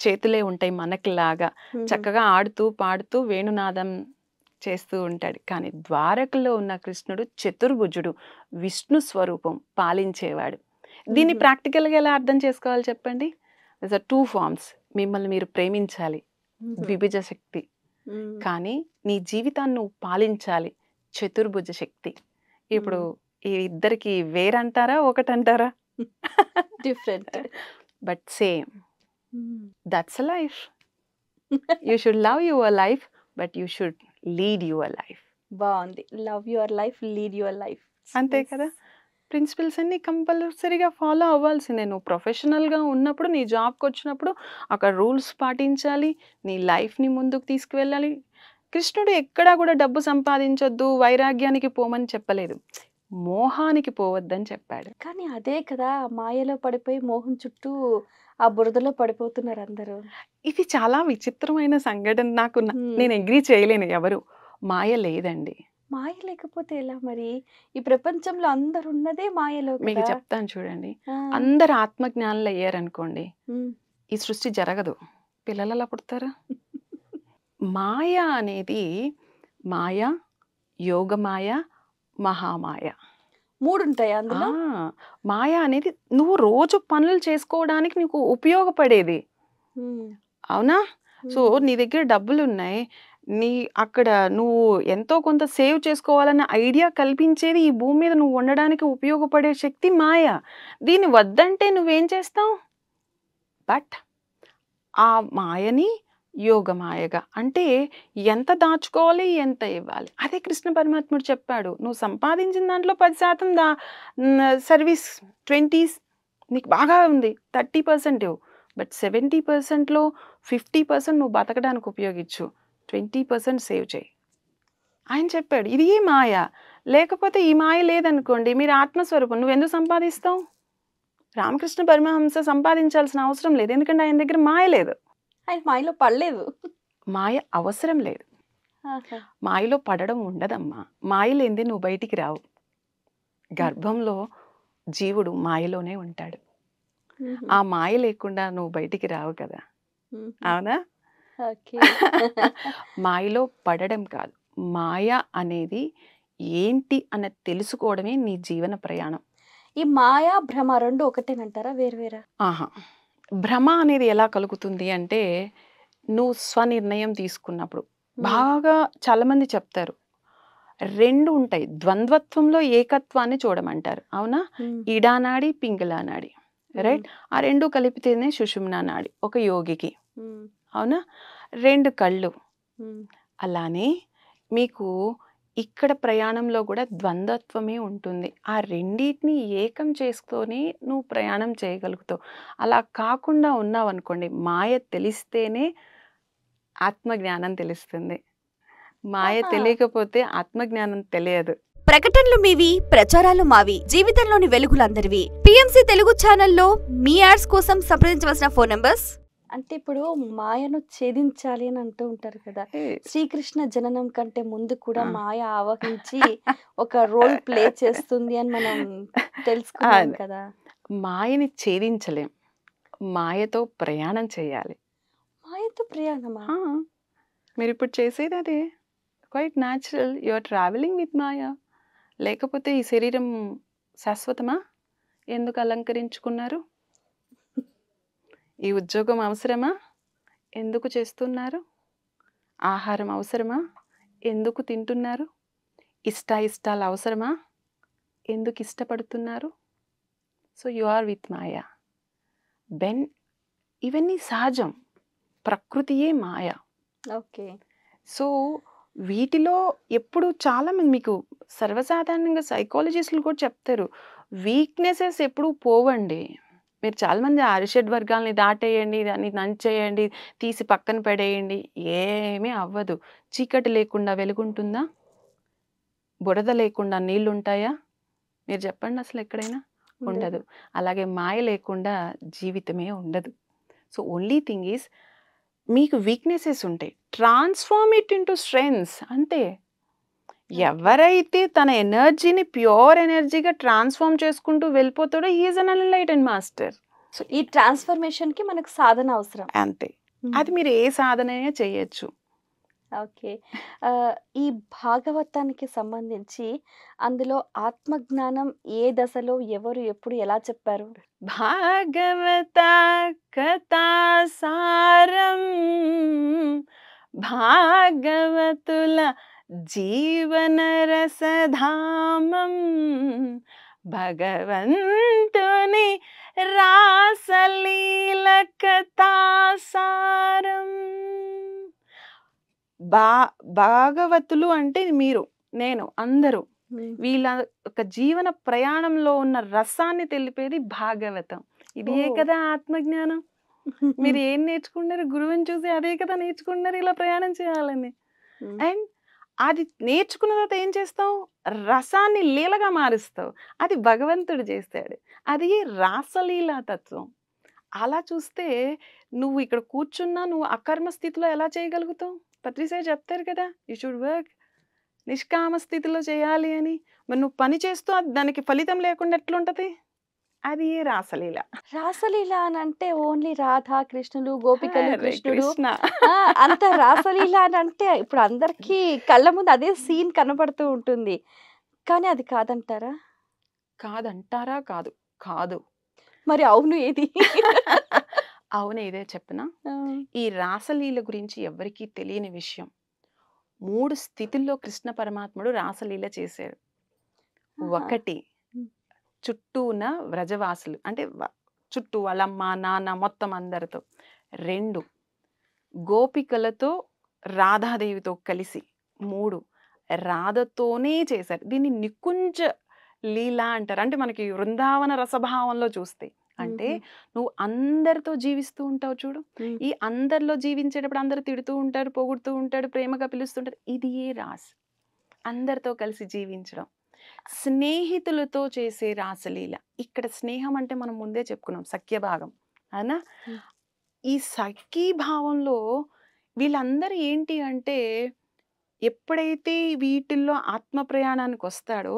చేతులే ఉంటాయి మనకిలాగా. హుహు. చక్కగా ఆడుతూ, పాడుతూ వేణునాదం చేస్తూ ఉంటాడు. కానీ ద్వారకలో ఉన్న కృష్ణుడు చతుర్భుజుడు. విష్ణు స్వరూపం పాలించేవాడు. దీన్ని హుహు. ప్రాక్టికల్‌గా ఎలా అర్థం చేసుకోవాలి చెప్పండి? There's are 2 forms. మిమ్మల్ని మీరు ప్రేమించాలి. హుహు. ద్విభుజ శక్తి. హ్మ్. కానీ నీ జీవితాన్ని నువ్వు పాలించాలి. చతుర్భుజ శక్తి. ఇప్పుడు హ్మ్. ఈ ఇద్దరికి వేరంటారా? ఒకటంటారా? Different. But same. Hmm. That's a life. You should love your life. But you should lead your life. బావుంది. Love your life, lead your life. అంతే నైస్. కదా! ప్రిన్సిపల్స్ అన్నీ కంపల్సరీగా ఫాలో అవ్వాల్సిందే. నువ్వు ప్రొఫెషనల్‌గా ఉన్నప్పుడు, నీ జాబ్‌కొచ్చినప్పుడు అక్కడ రూల్స్ పాటించాలి. నీ లైఫ్‌ని ముందుకు తీసుకువెళ్ళాలి. కృష్ణుడు ఎక్కడా కూడా డబ్బు సంపాదించొద్దు, వైరాగ్యానికి పోమని చెప్పలేదు. మోహానికి పోవద్దని చెప్పాడు. కానీ అదే కదా! మాయలో పడిపోయి మోహం చుట్టూ ఆ బురదలో పడిపోతున్నారు అందరూ. ఇది చాలా విచిత్రమైన సంఘటన. హ్మ్. నేను అగ్రీ చేయలేను ఎవరు. మాయ లేదండి. మాయ లేకపోతే ఎలా మరి? ఈ ప్రపంచంలో అందరున్నదే మాయలో మీకు కదా! చెప్తాను చూడండి. ఆ! అందరు ఆత్మజ్ఞానులు అయ్యారనుకోండి, హ్మ్. ఈ సృష్టి జరగదు. పిల్లలెలా పుడతారు? మాయ అనేది మాయ, యోగమాయ, మహామాయ. 3 ఉంటాయా ఆ! అందులో? మాయ అనేది నువ్వు రోజు పనులు చేసుకోవడానికి నీకు ఉపయోగపడేది. హ్మ్. అవునా? సో, హ్మ్. నీ దగ్గర డబ్బులున్నాయి. నీ అక్కడ నువ్వు ఎంతో కొంత సేవ్ చేసుకోవాలన్న ఐడియా కల్పించేది ఈ భూమి మీద నువ్వు ఉండడానికి ఉపయోగపడే శక్తి మాయ. దీన్ని వద్దంటే నువ్వేం చేస్తావు? బట్ ఆ మాయని యోగమాయగా అంటే ఎంత దాచుకోవాలి, ఎంత ఇవ్వాలి. అదే కృష్ణ పరమాత్ముడు చెప్పాడు. నువ్వు సంపాదించిన దాంట్లో 10% సర్వీస్ 20 నీకు బాగా ఉంది. 30% ఇవ్వు. బట్ 70%లో 50% నువ్వు బతకడానికి ఉపయోగించు. 20% సేవ్ చేయి. ఆయన చెప్పాడు. ఇది మాయ. లేకపోతే ఈ మాయ లేదనుకోండి మీరు ఆత్మస్వరూపం. నువ్వెందుకు సంపాదిస్తావు? రామకృష్ణ పరమహంస సంపాదించాల్సిన అవసరం లేదు. ఎందుకంటే ఆయన దగ్గర మాయ లేదు. ఆయన మాయలో పడలేదు. మాయ అవసరం లేదు. ఆహా! మాయలో పడడం ఉండదమ్మా. మాయ లేనిదే నువ్వు బయటికి రావు. గర్భంలో జీవుడు మాయలోనే ఉంటాడు. హుహు. ఆ మాయ లేకుండా నువ్వు బయటికి రావు కదా! హుహు. అవునా? ఓకే. మాయలో పడడం కాదు. మాయ అనేది ఏంటి అన్నది తెలుసుకోవడమే నీ జీవన ప్రయాణం. ఈ మాయ, భ్రమ 2 ఒకటేనంటారా? వేరు వేరా? ఆహా! భ్రమ అనేది ఎలా కలుగుతుంది అంటే, నువ్వు స్వనిర్ణయం తీసుకున్నప్పుడు. హ్మ్. బాగా చాలామంది చెప్తారు. 2 ఉంటాయి. ద్వంద్వత్వంలో ఏకత్వాన్ని చూడమంటారు. అవునా? హ్మ్. ఇడానాడి, పింగళా నాడి. హ్మ్. రైట్? ఆ 2 కలిపితేనే సుషుమ్నా నాడి ఒక యోగికి. హ్మ్. అవునా? 2 కళ్ళు. ఉమ్, అలానే మీకు ఇక్కడ ప్రయాణంలో కూడా ద్వంద్వత్వమే ఉంటుంది. ఆ రెండిటిని ఏకం చేసుకొని నువ్వు ప్రయాణం చేయగలుగుతావు. అలా కాకుండా ఉన్నావనుకోండి, మాయ తెలిస్తేనే ఆత్మజ్ఞానం తెలుస్తుంది. మాయ ఆహా. తెలియకపోతే ఆత్మజ్ఞానం తెలియదు. ప్రకటనలు మీవి, ప్రచారాలు మావి. జీవితంలోని వెలుగులందరివి. పిఎంసి తెలుగు ఛానల్లో మీ యాడ్స్ కోసం సంప్రదించవలసిన ఫోన్ నంబర్స్. అంటే ఇప్పుడు మాయను ఛేదించాలి అని అంటూ ఉంటారు కదా. ఏ, శ్రీకృష్ణ జననం కంటే ముందు కూడా ఆ. మాయ ఆవహించి ఒక రోల్ ప్లే చేస్తుంది అని మనం తెలుసుకున్నాం అవును. కదా. మాయని ఛేదించలేం, మాయతో ప్రయాణం చేయాలి. మాయతో ప్రయాణమా? ఆ, మీరు ఇప్పుడు చేసేది అదే. Quite natural. You are travelling with Maya. లేకపోతే ఈ శరీరం శాశ్వతమా? ఎందుకు అలంకరించుకున్నారు? ఈ ఉద్యోగం అవసరమా? ఎందుకు చేస్తున్నారు? ఆహారం అవసరమా? ఎందుకు తింటున్నారు? ఇష్టాలు అవసరమా? ఎందుకు ఇష్టపడుతున్నారు? So you are with maya. బెన్ ఇవన్నీ సహజం, ప్రకృతియే మాయ. ఓకే. సో వీటిలో ఎప్పుడు చాలామంది మీకు సర్వసాధారణంగా సైకాలజిస్టులు కూడా చెప్తారు, వీక్నెసెస్ ఎప్పుడు పోవండి. మీరు చాలామంది అరిషడ్ వర్గాల్ని దాటేయండి, దాన్ని నంచేయండి, తీసి పక్కన పడేయండి, ఏమీ అవ్వదు. చీకటి లేకుండా వెలుగుంటుందా? బురద లేకుండా నీళ్ళు ఉంటాయా? మీరు చెప్పండి, అసలు ఎక్కడైనా ఉండదు. అలాగే మాయ లేకుండా జీవితమే ఉండదు. సో ఓన్లీ థింగ్ ఈజ్, మీకు వీక్నెసెస్ ఉంటాయి, ట్రాన్స్ఫార్మ్ ఇట్ ఇంటూ స్ట్రెంగ్స్ అంతే. ఎవరైతే తన ఎనర్జీని ప్యూర్ ఎనర్జీగా ట్రాన్స్ఫార్మ్ చేసుకుంటూ వెళ్ళిపోతాడో ఈజ్ అన్ ఎన్లైటెన్డ్ మాస్టర్. సో ఈ ట్రాన్స్ఫర్మేషన్ కి మనకు సాధన అవసరం. అంతే. అది మీరు ఏ సాధనైనా చేయొచ్చు. ఓకే. ఈ భాగవతానికి సంబంధించి అందులో ఆత్మజ్ఞానం ఏ దశలో ఎవరు ఎప్పుడు ఎలా చెప్పారు? భాగవత కథాసారం భాగవతుల జీవన రసధామం భగవంతుని రాసలీల కథాసారం. భాగవతులు అంటే మీరు, నేను, అందరూ వీళ్ళ ఒక జీవన ప్రయాణంలో ఉన్న రసాన్ని తెలిపేది భాగవతం. ఇదే ఓ. కదా ఆత్మజ్ఞానం. మీరు ఏం నేర్చుకున్నారు? గురువుని చూసి అదే కదా నేర్చుకున్నారు, ఇలా ప్రయాణం చేయాలని. అండ్ అది నేర్చుకున్న తర్వాత ఏం చేస్తావు? రసాన్ని లీలగా మారుస్తావు. అది భగవంతుడు చేస్తాడు. అది రాసలీలా తత్వం. అలా చూస్తే నువ్వు ఇక్కడ కూర్చున్నా నువ్వు అకర్మ స్థితిలో ఎలా చేయగలుగుతావు? పత్రిసారి చెప్తారు కదా, యూ షుడ్ వర్క్ నిష్కామ స్థితిలో చేయాలి అని. మరి నువ్వు పని చేస్తూ దానికి ఫలితం లేకుండా ఎట్లుంటది? అది రాసలీల. రాసలీల అని అంటే ఓన్లీ రాధా కృష్ణులు, గోపికలు, హరే కృష్ణుడు కృష్ణ. అంత రాసలీల అని అంటే ఇప్పుడు అందరికీ కళ్ళ ముందు అదే సీన్ కనబడుతూ ఉంటుంది. కానీ అది కాదంటారా? కాదంటారా? కాదు, కాదు. మరి అవును ఏది? అవును, ఇదే చెప్పనా. ఆ, ఈ రాసలీల గురించి ఎవరికీ తెలియని విషయం. 3 స్థితుల్లో కృష్ణ పరమాత్ముడు రాసలీల చేశాడు. ఆహా. 1 చుట్టూ ఉన్న వ్రజవాసులు, అంటే చుట్టూ వాళ్ళమ్మ నాన్న మొత్తం అందరితో. 2 గోపికలతో రాధాదేవితో కలిసి. 3 రాధతోనే చేశారు. దీన్ని నికుంజ లీల అంటారు. అంటే మనకి వృందావన రసభావంలో చూస్తే, అంటే నువ్వు అందరితో జీవిస్తూ ఉంటావు చూడు, ఈ అందరిలో జీవించేటప్పుడు అందరు తిడుతూ ఉంటారు, పొగుడుతూ ఉంటాడు, ప్రేమగా పిలుస్తుంటారు. ఇది ఏ రాస్, అందరితో కలిసి జీవించడం. స్నేహితులతో చేసే రాసలీల. ఇక్కడ స్నేహం అంటే మనం ముందే చెప్పుకున్నాం, సఖ్యభాగం అవునా. ఈ సఖీభావంలో వీళ్ళందరూ ఏంటి అంటే, ఎప్పుడైతే వీటిల్లో ఆత్మ ప్రయాణానికి వస్తాడో,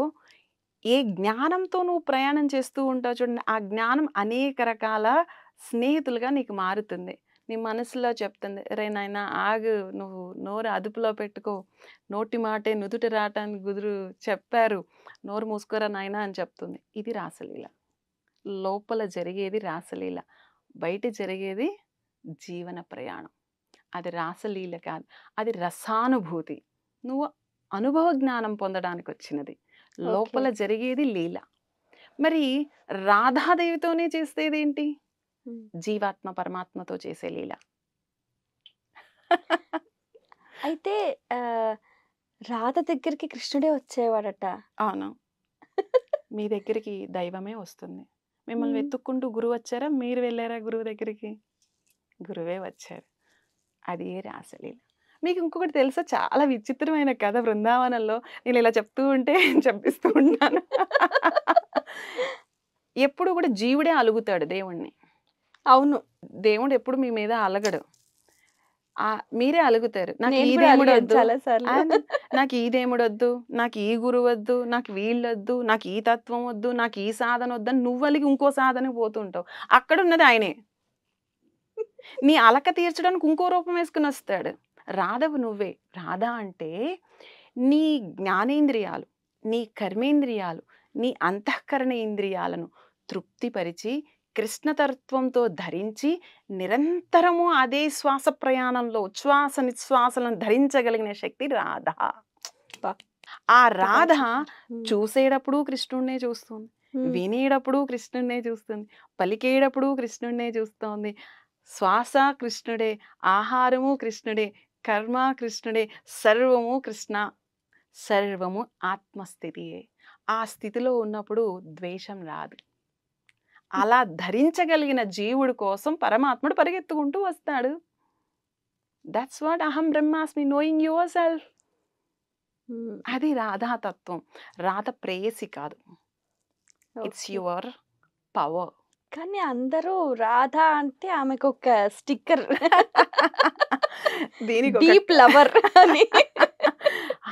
ఏ జ్ఞానంతో నువ్వు ప్రయాణం చేస్తూ ఉంటావు చూడండి, ఆ జ్ఞానం అనేక రకాల స్నేహితులుగా నీకు మారుతుంది. నీ మనసులో చెప్తుంది, రే నాయనా ఆగు, నువ్వు నోరు అదుపులో పెట్టుకో, నోటి మాటే నుదుట రావటానికి గుదురు చెప్పారు, నోరు మూసుకోరా నాయనా అని చెప్తుంది. ఇది రాసలీల. లోపల జరిగేది రాసలీల, బయట జరిగేది జీవన ప్రయాణం. అది రాసలీల కాదు, అది రసానుభూతి. నువ్వు అనుభవ జ్ఞానం పొందడానికి వచ్చినది. లోపల జరిగేది లీల. మరి రాధాదేవితోనే చేసేదేంటి? జీవాత్మ పరమాత్మతో చేసే లీల. అయితే రాధ దగ్గరికి కృష్ణుడే వచ్చేవాడట. అవును. మీ దగ్గరికి దైవమే వస్తుంది. మిమ్మల్ని హ్మ్. వెతుక్కుంటూ గురువు వచ్చారా? మీరు వెళ్ళారా గురువు దగ్గరికి? గురువే వచ్చారు. అది రాసలీల. మీకు ఇంకొకటి తెలుసా? చాలా విచిత్రమైన కథ బృందావనంలో. నేను ఇలా చెప్తూ ఉంటే చెప్పిస్తూ ఉంటాను. ఎప్పుడు కూడా జీవుడే అలుగుతాడు దేవుణ్ణి. అవును. దేవుడు ఎప్పుడు మీ మీద అలగడు. మీరే అలుగుతారు. నాకు నేను ఈ కూడా అలిగాను దేవుడొద్దు. చాలా సార్లు. నాకు ఈ దేవుడొద్దు, నాకు ఈ గురువొద్దు, నాకు వీళ్ళొద్దు, నాకు ఈ తత్వం వద్దు, నాకు ఈ సాధన వద్దని నువ్వు అలిగి ఇంకో సాధనకి పోతుంటావు. అక్కడున్నది ఆయనే. నీ అలక తీర్చడానికి ఇంకో రూపం వేసుకుని వస్తాడు. రాధవు నువ్వే. రాధ అంటే నీ జ్ఞానేంద్రియాలు, నీ కర్మేంద్రియాలు, నీ అంతఃకరణ ఇంద్రియాలను తృప్తిపరిచి కృష్ణతత్వంతో ధరించి నిరంతరము అదే శ్వాస ప్రయాణంలో ఉచ్ఛ్వాస నిశ్వాసలను ధరించగలిగిన శక్తి రాధ. అబ్బా! ఆ రాధ హ్మ్. చూసేటప్పుడు కృష్ణుడినే చూస్తుంది, హ్మ్. వినేటప్పుడు కృష్ణుడినే చూస్తుంది, పలికేటప్పుడు కృష్ణుడినే చూస్తోంది. శ్వాస కృష్ణుడే, ఆహారము కృష్ణుడే, కర్మ కృష్ణుడే, సర్వము కృష్ణ, సర్వము ఆత్మస్థితియే. ఆ స్థితిలో ఉన్నప్పుడు ద్వేషం రాదు. అలా ధరించగలిగిన జీవుడి కోసం పరమాత్ముడు పరిగెత్తుకుంటూ వస్తాడు. దట్స్ వాట్ అహం బ్రహ్మాస్మి, నోయింగ్ యువర్ సెల్ఫ్. హ్మ్. అది రాధాతత్వం. రాధ ప్రేయసి కాదు, ఇట్స్ ఓకే. Your power. కానీ అందరూ రాధ అంటే ఆమెకొక స్టిక్కర్. దీనికి డీప్ లవర్ అని.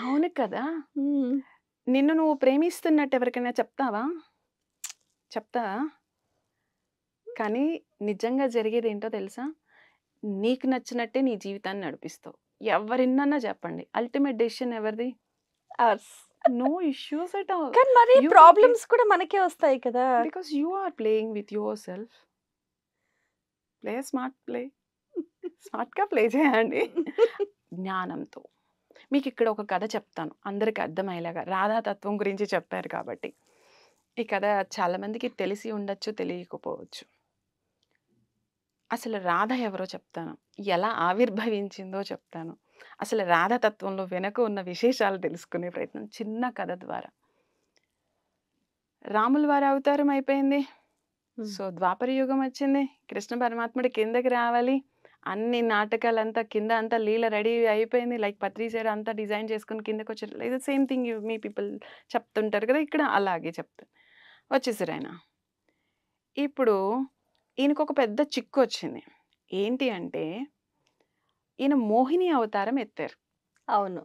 అవును కదా. హ్మ్. నిన్ను నువ్వు ప్రేమిస్తున్నట్టు ఎవరికైనా చెప్తావా? చెప్తావా? కానీ నిజంగా జరిగేది ఏంటో తెలుసా? నీకు నచ్చినట్టే నీ జీవితాన్ని నడిపిస్తావు. ఎవరినన్నా చెప్పండి, అల్టిమేట్ డెసిషన్ ఎవరిది? Ours. No issues at all. కానీ మరి You ప్రాబ్లమ్స్ కూడా మనకే వస్తాయి కదా! because you are playing with yourself. Play smart play. స్మార్ట్‌గా ప్లే చేయండి. జ్ఞానంతో. మీకు ఇక్కడ ఒక కథ చెప్తాను. అందరికి అర్థమయ్యేలాగా. రాధాతత్వం గురించి చెప్పారు కాబట్టి. ఈ కథ చాలా మందికి తెలిసి ఉండొచ్చు, తెలియకపోవచ్చు. అసలు రాధ ఎవరో చెప్తాను. ఎలా ఆవిర్భవించిందో చెప్తాను. అసలు రాధాతత్వంలో వెనక ఉన్న విశేషాలు తెలుసుకునే ప్రయత్నం చిన్న కథ ద్వారా. రాముల వారి అవతారం అయిపోయింది. సో ద్వాపర యుగం వచ్చింది. కృష్ణ పరమాత్ముడు కిందకి రావాలి. అన్ని నాటకాలంతా కింద అంతా లీల రెడీ అయిపోయింది. లైక్ పత్రిసారి అంతా డిజైన్ చేసుకుని కిందకి వచ్చారు. ఇది సేమ్ థింగ్ మీ పీపుల్ చెప్తుంటారు కదా, ఇక్కడ అలాగే చెప్తారు. వచ్చేసారు ఆయన. ఇప్పుడు ఈయనకు ఒక పెద్ద చిక్కు వచ్చింది. ఏంటి అంటే ఈయన మోహిని అవతారం ఎత్తారు. అవును.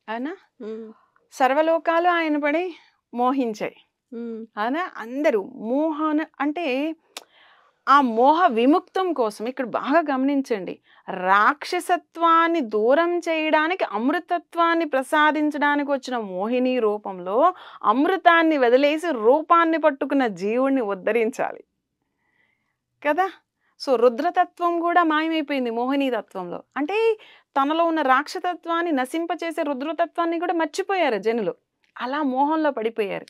అవునా? హ్మ్. సర్వలోకాలు ఆయన పడి మోహించాయి. హ్మ్. అవునా? అందరూ మోహన అంటే ఆ మోహ విముక్తం కోసం ఇక్కడ బాగా గమనించండి. రాక్షసత్వాన్ని దూరం చేయడానికి అమృతత్వాన్ని ప్రసాదించడానికి వచ్చిన మోహిని రూపంలో అమృతాన్ని వదిలేసి రూపాన్ని పట్టుకున్న జీవుణ్ణి ఉద్ధరించాలి కదా. సో రుద్రతత్వం కూడా మాయమైపోయింది మోహిని తత్వంలో. అంటే తనలో ఉన్న రాక్షసత్వాన్ని నశింపచేసే రుద్రతత్వాన్ని కూడా మర్చిపోయారు జనులు. అలా మోహంలో పడిపోయారు.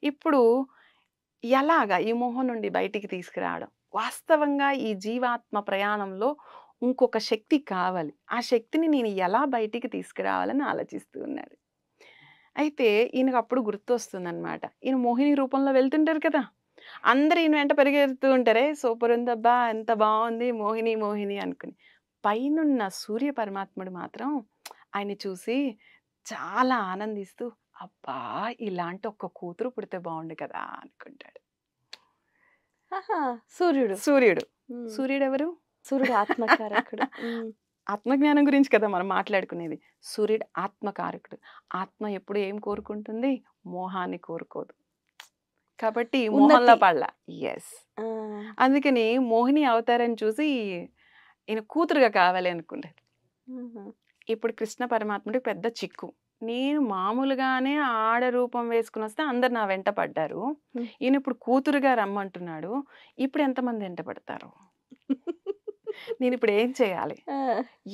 ఇప్పుడు ఎలాగా ఈ మోహం నుండి బయటికి తీసుకురావడం? వాస్తవంగా ఈ జీవాత్మ ప్రయాణంలో ఇంకొక శక్తి కావాలి. ఆ శక్తిని నేను ఎలా బయటికి తీసుకురావాలని ఆలోచిస్తూ ఉన్నాడు. అయితే ఈయనకు అప్పుడు గుర్తొస్తుందన్నమాట. ఈయన మోహిని రూపంలో వెళ్తుంటారు కదా, అందరూ ఈయన వెంట పరిగెడుతూ ఉంటారే, సూపర్ ఉందబ్బా, ఎంత బాగుంది మోహిని మోహిని అనుకుని. పైనున్న సూర్య పరమాత్ముడు మాత్రం ఆయన్ని చూసి చాలా ఆనందిస్తూ, అబ్బా ఇలాంటి ఒక్క కూతురు పుడితే బాగుండు కదా అనుకుంటాడు. ఆహా! సూర్యుడు. సూర్యుడు. హ్మ్. సూర్యుడు ఎవరు? సూర్యుడు ఆత్మకారకుడు. హ్మ్. ఆత్మజ్ఞానం గురించి కదా మనం మాట్లాడుకునేది. సూర్యుడు ఆత్మకారకుడు. ఆత్మ ఎప్పుడు ఏం కోరుకుంటుంది? మోహాన్ని కోరుకోదు. కాబట్టి మోహంలో ఉన్నతి. పడలా. ఎస్. ఆ! అందుకని మోహిని అవతారం చూసి ఈయన కూతురుగా కావాలి అనుకున్నాడు. హుహు. ఇప్పుడు కృష్ణ పరమాత్ముడికి పెద్ద చిక్కు. నేను మామూలుగానే ఆడ రూపం వేసుకుని వస్తే అందరు నా వెంట పడ్డారు. హ్మ్. ఈయన ఇప్పుడు కూతురుగా రమ్మంటున్నాడు. ఇప్పుడు ఎంతమంది వెంట పడతారు? నేను ఇప్పుడు ఏం చేయాలి? ఆ!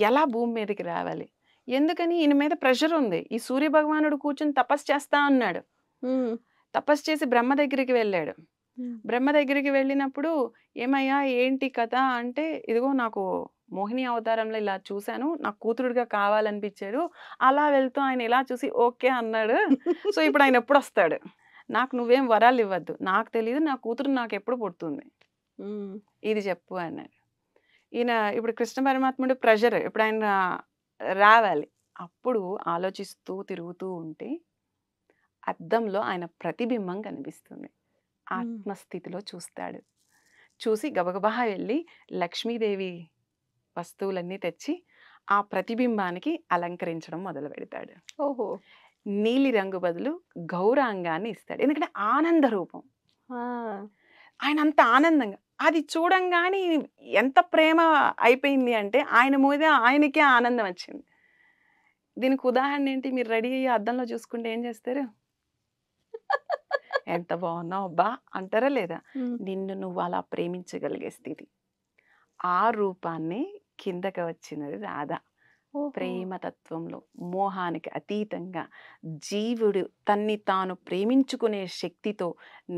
ఎలా భూమి మీదకి రావాలి? ఎందుకని ఈయన మీద ప్రెషర్ ఉంది. ఈ సూర్య భగవానుడు కూర్చొని తపస్సు చేస్తా అన్నాడు. హ్మ్. తపస్సు చేసి బ్రహ్మ దగ్గరికి వెళ్ళాడు. హ్మ్. బ్రహ్మ దగ్గరికి వెళ్ళినప్పుడు ఏమయ్యా ఏంటి కథ అంటే, ఇదిగో నాకు మోహిని అవతారంలో ఇలా చూశాను, నాకు కూతురుడిగా కావాలనిపించాడు. అలా వెళ్తూ ఆయన ఇలా చూసి ఓకే అన్నాడు. సో ఇప్పుడు ఆయన ఎప్పుడు వస్తాడు? నాకు నువ్వేం వరాలు ఇవ్వద్దు, నాకు తెలియదు నా కూతురు నాకు ఎప్పుడు పుడుతుంది, ఇది చెప్పు అన్నారు. ఈయన ఇప్పుడు కృష్ణ పరమాత్ముడు ప్రెషర్ ఇప్పుడు ఆయన రావాలి. అప్పుడు ఆలోచిస్తూ తిరుగుతూ ఉంటే అద్దంలో ఆయన ప్రతిబింబం కనిపిస్తుంది. ఆత్మస్థితిలో చూస్తాడు. చూసి గబగబా వెళ్ళి లక్ష్మీదేవి వస్తువులన్నీ తెచ్చి ఆ ప్రతిబింబానికి అలంకరించడం మొదలు పెడతాడు. ఓహో! నీలి రంగు బదులు గౌరాంగాన్ని ఇస్తాడు. ఎందుకంటే ఆనంద రూపం. ఆ! ఆయన అంత ఆనందంగా అది చూడంగానే ఎంత ప్రేమ అయిపోయింది అంటే ఆయన మీద ఆయనకే ఆనందం వచ్చింది. దీనికి ఉదాహరణ ఏంటి? మీరు రెడీ అయ్యి అద్దంలో చూసుకుంటే ఏం చేస్తారు? ఎంత బాగున్నావు అబ్బా అంటారా లేదా? నిన్ను నువ్వు అలా ప్రేమించగలిగే స్థితి, ఆ రూపాన్ని కిందకి వచ్చినది రాధ. ప్రేమతత్వంలో మోహానికి అతీతంగా జీవుడు తన్ని తాను ప్రేమించుకునే శక్తితో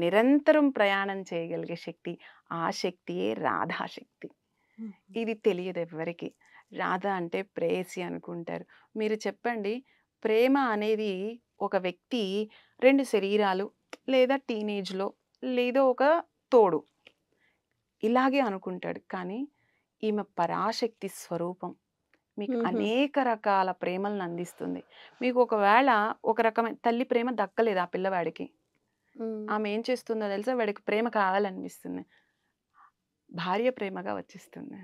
నిరంతరం ప్రయాణం చేయగలిగే శక్తి, ఆ శక్తియే రాధాశక్తి. ఇది తెలియదు ఎవ్వరికి. రాధ అంటే ప్రేయసి అనుకుంటారు. మీరు చెప్పండి, ప్రేమ అనేది ఒక వ్యక్తి 2 శరీరాలు లేదా టీనేజ్లో లేదో ఒక తోడు ఇలాగే అనుకుంటాడు. కానీ ఈమె పరాశక్తి స్వరూపం. మీకు అనేక రకాల ప్రేమలను అందిస్తుంది. మీకు ఒకవేళ ఒక రకమైన తల్లి ప్రేమ దక్కలేదు ఆ పిల్లవాడికి, ఆమె ఏం చేస్తుందో తెలుసా? వాడికి ప్రేమ కావాలనిపిస్తుంది, భార్య ప్రేమగా వచ్చేస్తుంది.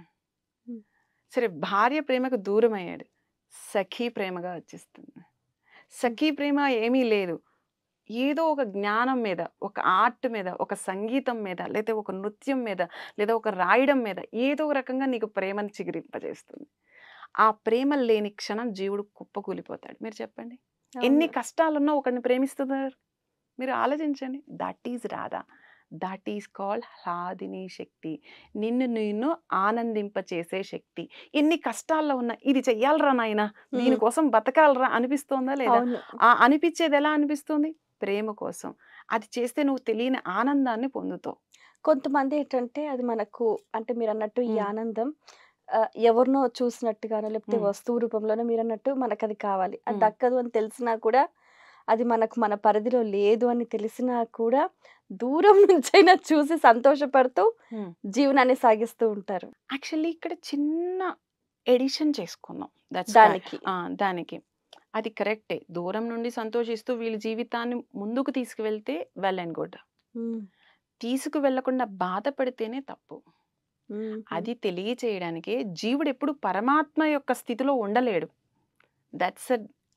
సరే భార్య ప్రేమకు దూరం అయ్యాడు, సఖీ ప్రేమగా వచ్చేస్తుంది. సఖీ ప్రేమ ఏమీ లేదు, ఏదో ఒక జ్ఞానం మీద, ఒక ఆర్ట్ మీద, ఒక సంగీతం మీద, లేదా ఒక నృత్యం మీద, లేదా ఒక రాయడం మీద ఏదో ఒక రకంగా నీకు ప్రేమను చిగురింపజేస్తుంది. ఆ ప్రేమ లేని క్షణం జీవుడు కుప్పకూలిపోతాడు. మీరు చెప్పండి, ఎన్ని కష్టాలున్నా ఒకరిని ప్రేమిస్తున్నారు? మీరు ఆలోచించండి. That is Radha, that is called హ్లాదిని శక్తి. నిన్ను ఆనందింపచేసే శక్తి. ఎన్ని కష్టాల్లో ఉన్నా ఇది చెయ్యాలరా నాయన, దీనికోసం బతకాలరా అనిపిస్తోందా లేదా? ఆ అనిపించేది ఎలా అనిపిస్తుంది? ప్రేమ కోసం. అది చేస్తే నువ్వు తెలియని ఆనందాన్ని పొందుతావు. కొంతమంది ఏంటంటే అది మనకు అంటే మీరు అన్నట్టు ఈ ఆనందం ఎవరినో చూసినట్టుగానో లేకపోతే వస్తువు రూపంలోనో మీరు అన్నట్టు మనకు అది కావాలి, అది దక్కదు అని తెలిసినా కూడా, అది మనకు మన పరిధిలో లేదు అని తెలిసినా కూడా దూరం నుంచైనా చూసి సంతోషపడుతూ జీవనాన్ని సాగిస్తూ ఉంటారు. యాక్చువల్లీ ఇక్కడ చిన్న ఎడిషన్ చేసుకున్నాం దానికి. అది కరెక్టే, దూరం నుండి సంతోషిస్తూ వీళ్ళ జీవితాన్ని ముందుకు తీసుకువెళ్తే వెల్ అండ్ గుడ్. తీసుకు వెళ్లకుండా బాధపడితేనే తప్పు. అది తెలియచేయడానికి జీవుడు ఎప్పుడు పరమాత్మ యొక్క స్థితిలో ఉండలేడు. దట్స్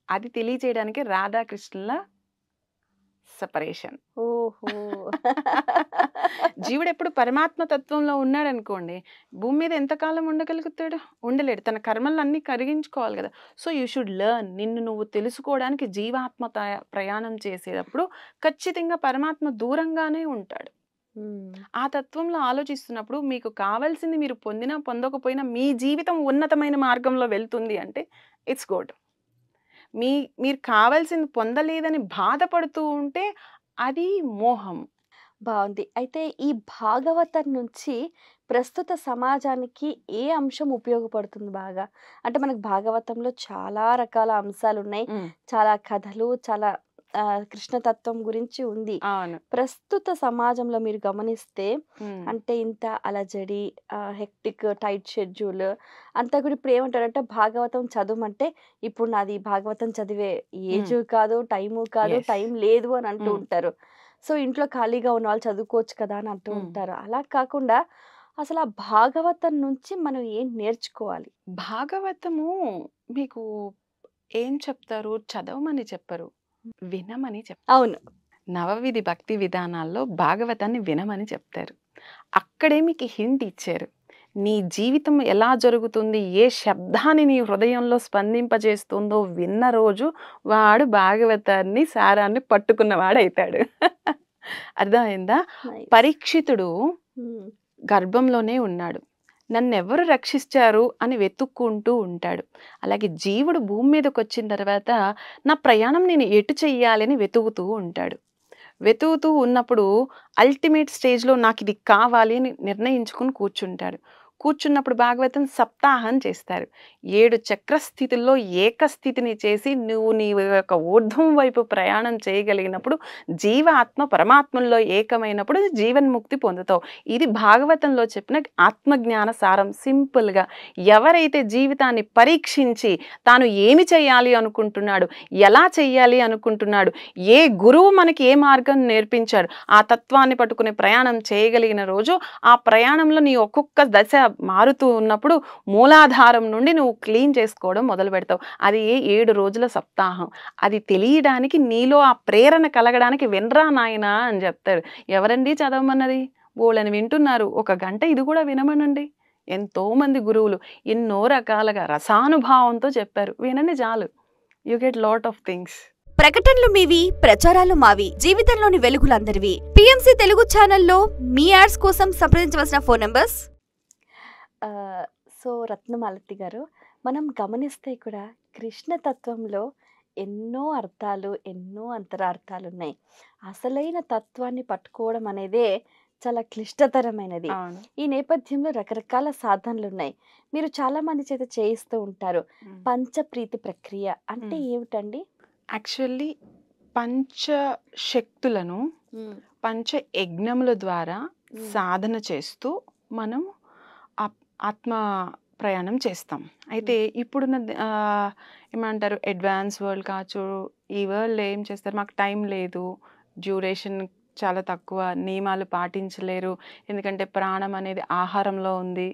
అది తెలియచేయడానికి రాధాకృష్ణుల సెపరేషన్. ఓహో! జీవుడు ఎప్పుడు పరమాత్మ తత్వంలో ఉన్నాడు అనుకోండి, భూమి మీద ఎంతకాలం ఉండగలుగుతాడు? ఉండలేడు. తన కర్మలను అన్ని కరిగించుకోవాలి కదా. So you should learn. నిన్ను నువ్వు తెలుసుకోవడానికి జీవాత్మ ప్రయాణం చేసేటప్పుడు ఖచ్చితంగా పరమాత్మ దూరంగానే ఉంటాడు. ఆ తత్వంలో ఆలోచిస్తున్నప్పుడు మీకు కావాల్సింది మీరు పొందినా పొందకపోయినా మీ జీవితం ఉన్నతమైన మార్గంలో వెళ్తుంది అంటే ఇట్స్ గుడ్. మీరు కావాల్సింది పొందలేదని బాధపడుతూ ఉంటే అది మోహం. బాగుంది. అయితే ఈ భాగవతం నుంచి ప్రస్తుత సమాజానికి ఏ అంశం ఉపయోగపడుతుంది బాగా? అంటే మనకు భాగవతంలో చాలా రకాల అంశాలు ఉన్నాయి, చాలా కథలు, చాలా కృష్ణతత్వం గురించి ఉంది. ప్రస్తుత సమాజంలో మీరు గమనిస్తే అంటే ఇంత అలజడి, హెక్టిక్, టైట్ షెడ్యూల్ అంతా కూడా ఇప్పుడు ఏమంటారంటే భాగవతం చదవమంటే ఇప్పుడు నాది భాగవతం చదివే ఏజ్ కాదు, టైము కాదు, టైం లేదు అని అంటూ ఉంటారు. సో ఇంట్లో ఖాళీగా ఉన్న వాళ్ళు చదువుకోవచ్చు కదా అని అంటూ ఉంటారు. అలా కాకుండా అసలు ఆ భాగవతం నుంచి మనం ఏం నేర్చుకోవాలి? భాగవతము మీకు ఏం చెప్తారు? చదవమని చెప్పరు, వినమని చెప్తారు. అవును, నవవిధి భక్తి విధానాల్లో భాగవతాన్ని వినమని చెప్తారు. అక్కడే మీకు హింట్ ఇచ్చారు. నీ జీవితం ఎలా జరుగుతుంది, ఏ శబ్దాన్ని నీ హృదయంలో స్పందింపజేస్తుందో విన్న రోజు వాడు భాగవతాన్ని సారాన్ని పట్టుకున్నవాడైతాడు. అర్థమైందా? పరీక్షితుడు గర్భంలోనే ఉన్నాడు, నన్నెవరు రక్షించారు అని వెతుక్కుంటూ ఉంటాడు. అలాగే జీవుడు భూమి మీదకి వచ్చిన తర్వాత నా ప్రయాణం నేను ఎటు చెయ్యాలని వెతుకుతూ ఉంటాడు. వెతుకుతూ ఉన్నప్పుడు అల్టిమేట్ స్టేజ్లో నాకు ఇది కావాలి అని నిర్ణయించుకుని కూర్చుంటాడు. కూర్చున్నప్పుడు భాగవతం సప్తాహం చేస్తారు. 7 చక్రస్థితుల్లో ఏకస్థితిని చేసి నువ్వు నీ యొక్క ఊర్ధ్వం వైపు ప్రయాణం చేయగలిగినప్పుడు జీవాత్మ పరమాత్మలో ఏకమైనప్పుడు జీవన్ముక్తి పొందుతావు. ఇది భాగవతంలో చెప్పిన ఆత్మజ్ఞాన సారం. సింపుల్గా ఎవరైతే జీవితాన్ని పరీక్షించి తాను ఏమి చేయాలి అనుకుంటున్నాడు, ఎలా చెయ్యాలి అనుకుంటున్నాడు, ఏ గురువు మనకి ఏ మార్గం నేర్పించాడు, ఆ తత్వాన్ని పట్టుకునే ప్రయాణం చేయగలిగిన రోజు ఆ ప్రయాణంలో నీ ఒక్కొక్క దశ మారుతూ ఉన్నప్పుడు మూలాధారం నుండి నువ్వు క్లీన్ చేసుకోవడం మొదలు పెడతావు. అది 7 రోజుల సప్తాహం. అది తెలియడానికి నీలో ఆ ప్రేరణ కలగడానికి వినరా నాయనా అని చెప్తాడు. ఎవరండి చదవమన్నది? బోళ్ళని వింటున్నారు. 1 గంట ఇది కూడా వినమనండి. ఎంతోమంది గురువులు ఎన్నో రకాలుగా రసానుభావంతో చెప్పారు. వినండి చాలు. You get lot of things. ప్రకటనలు మీవి, ప్రచారాలు మావి. జీవితంలోని వెలుగులందరివి. పిఎంసి తెలుగు ఛానల్లో మీ యాడ్స్ కోసం సంప్రదించవలసిన ఫోన్ నంబర్స్. సో రత్నమాలతి గారు, మనం గమనిస్తే కూడా కృష్ణతత్వంలో ఎన్నో అర్థాలు, ఎన్నో అంతరార్థాలు ఉన్నాయి. అసలైన తత్వాన్ని పట్టుకోవడం అనేదే చాలా క్లిష్టతరమైనది. అవును. ఈ నేపథ్యంలో రకరకాల సాధనలు ఉన్నాయి. మీరు చాలా మంది చేత చేయిస్తూ ఉంటారు. పంచప్రీతి ప్రక్రియ అంటే ఏమిటండి? యాక్చువల్లీ పంచశక్తులను పంచ యజ్ఞముల ద్వారా సాధన చేస్తూ మనం ఆత్మ ప్రయాణం చేస్తాం. అయితే ఇప్పుడున్న ఏమంటారు అడ్వాన్స్ వరల్డ్ కావచ్చు, ఈ వరల్డ్ ఏం చేస్తారు, మాకు టైం లేదు, డ్యూరేషన్ చాలా తక్కువ, నియమాలు పాటించలేరు, ఎందుకంటే ప్రాణం అనేది ఆహారంలో ఉంది,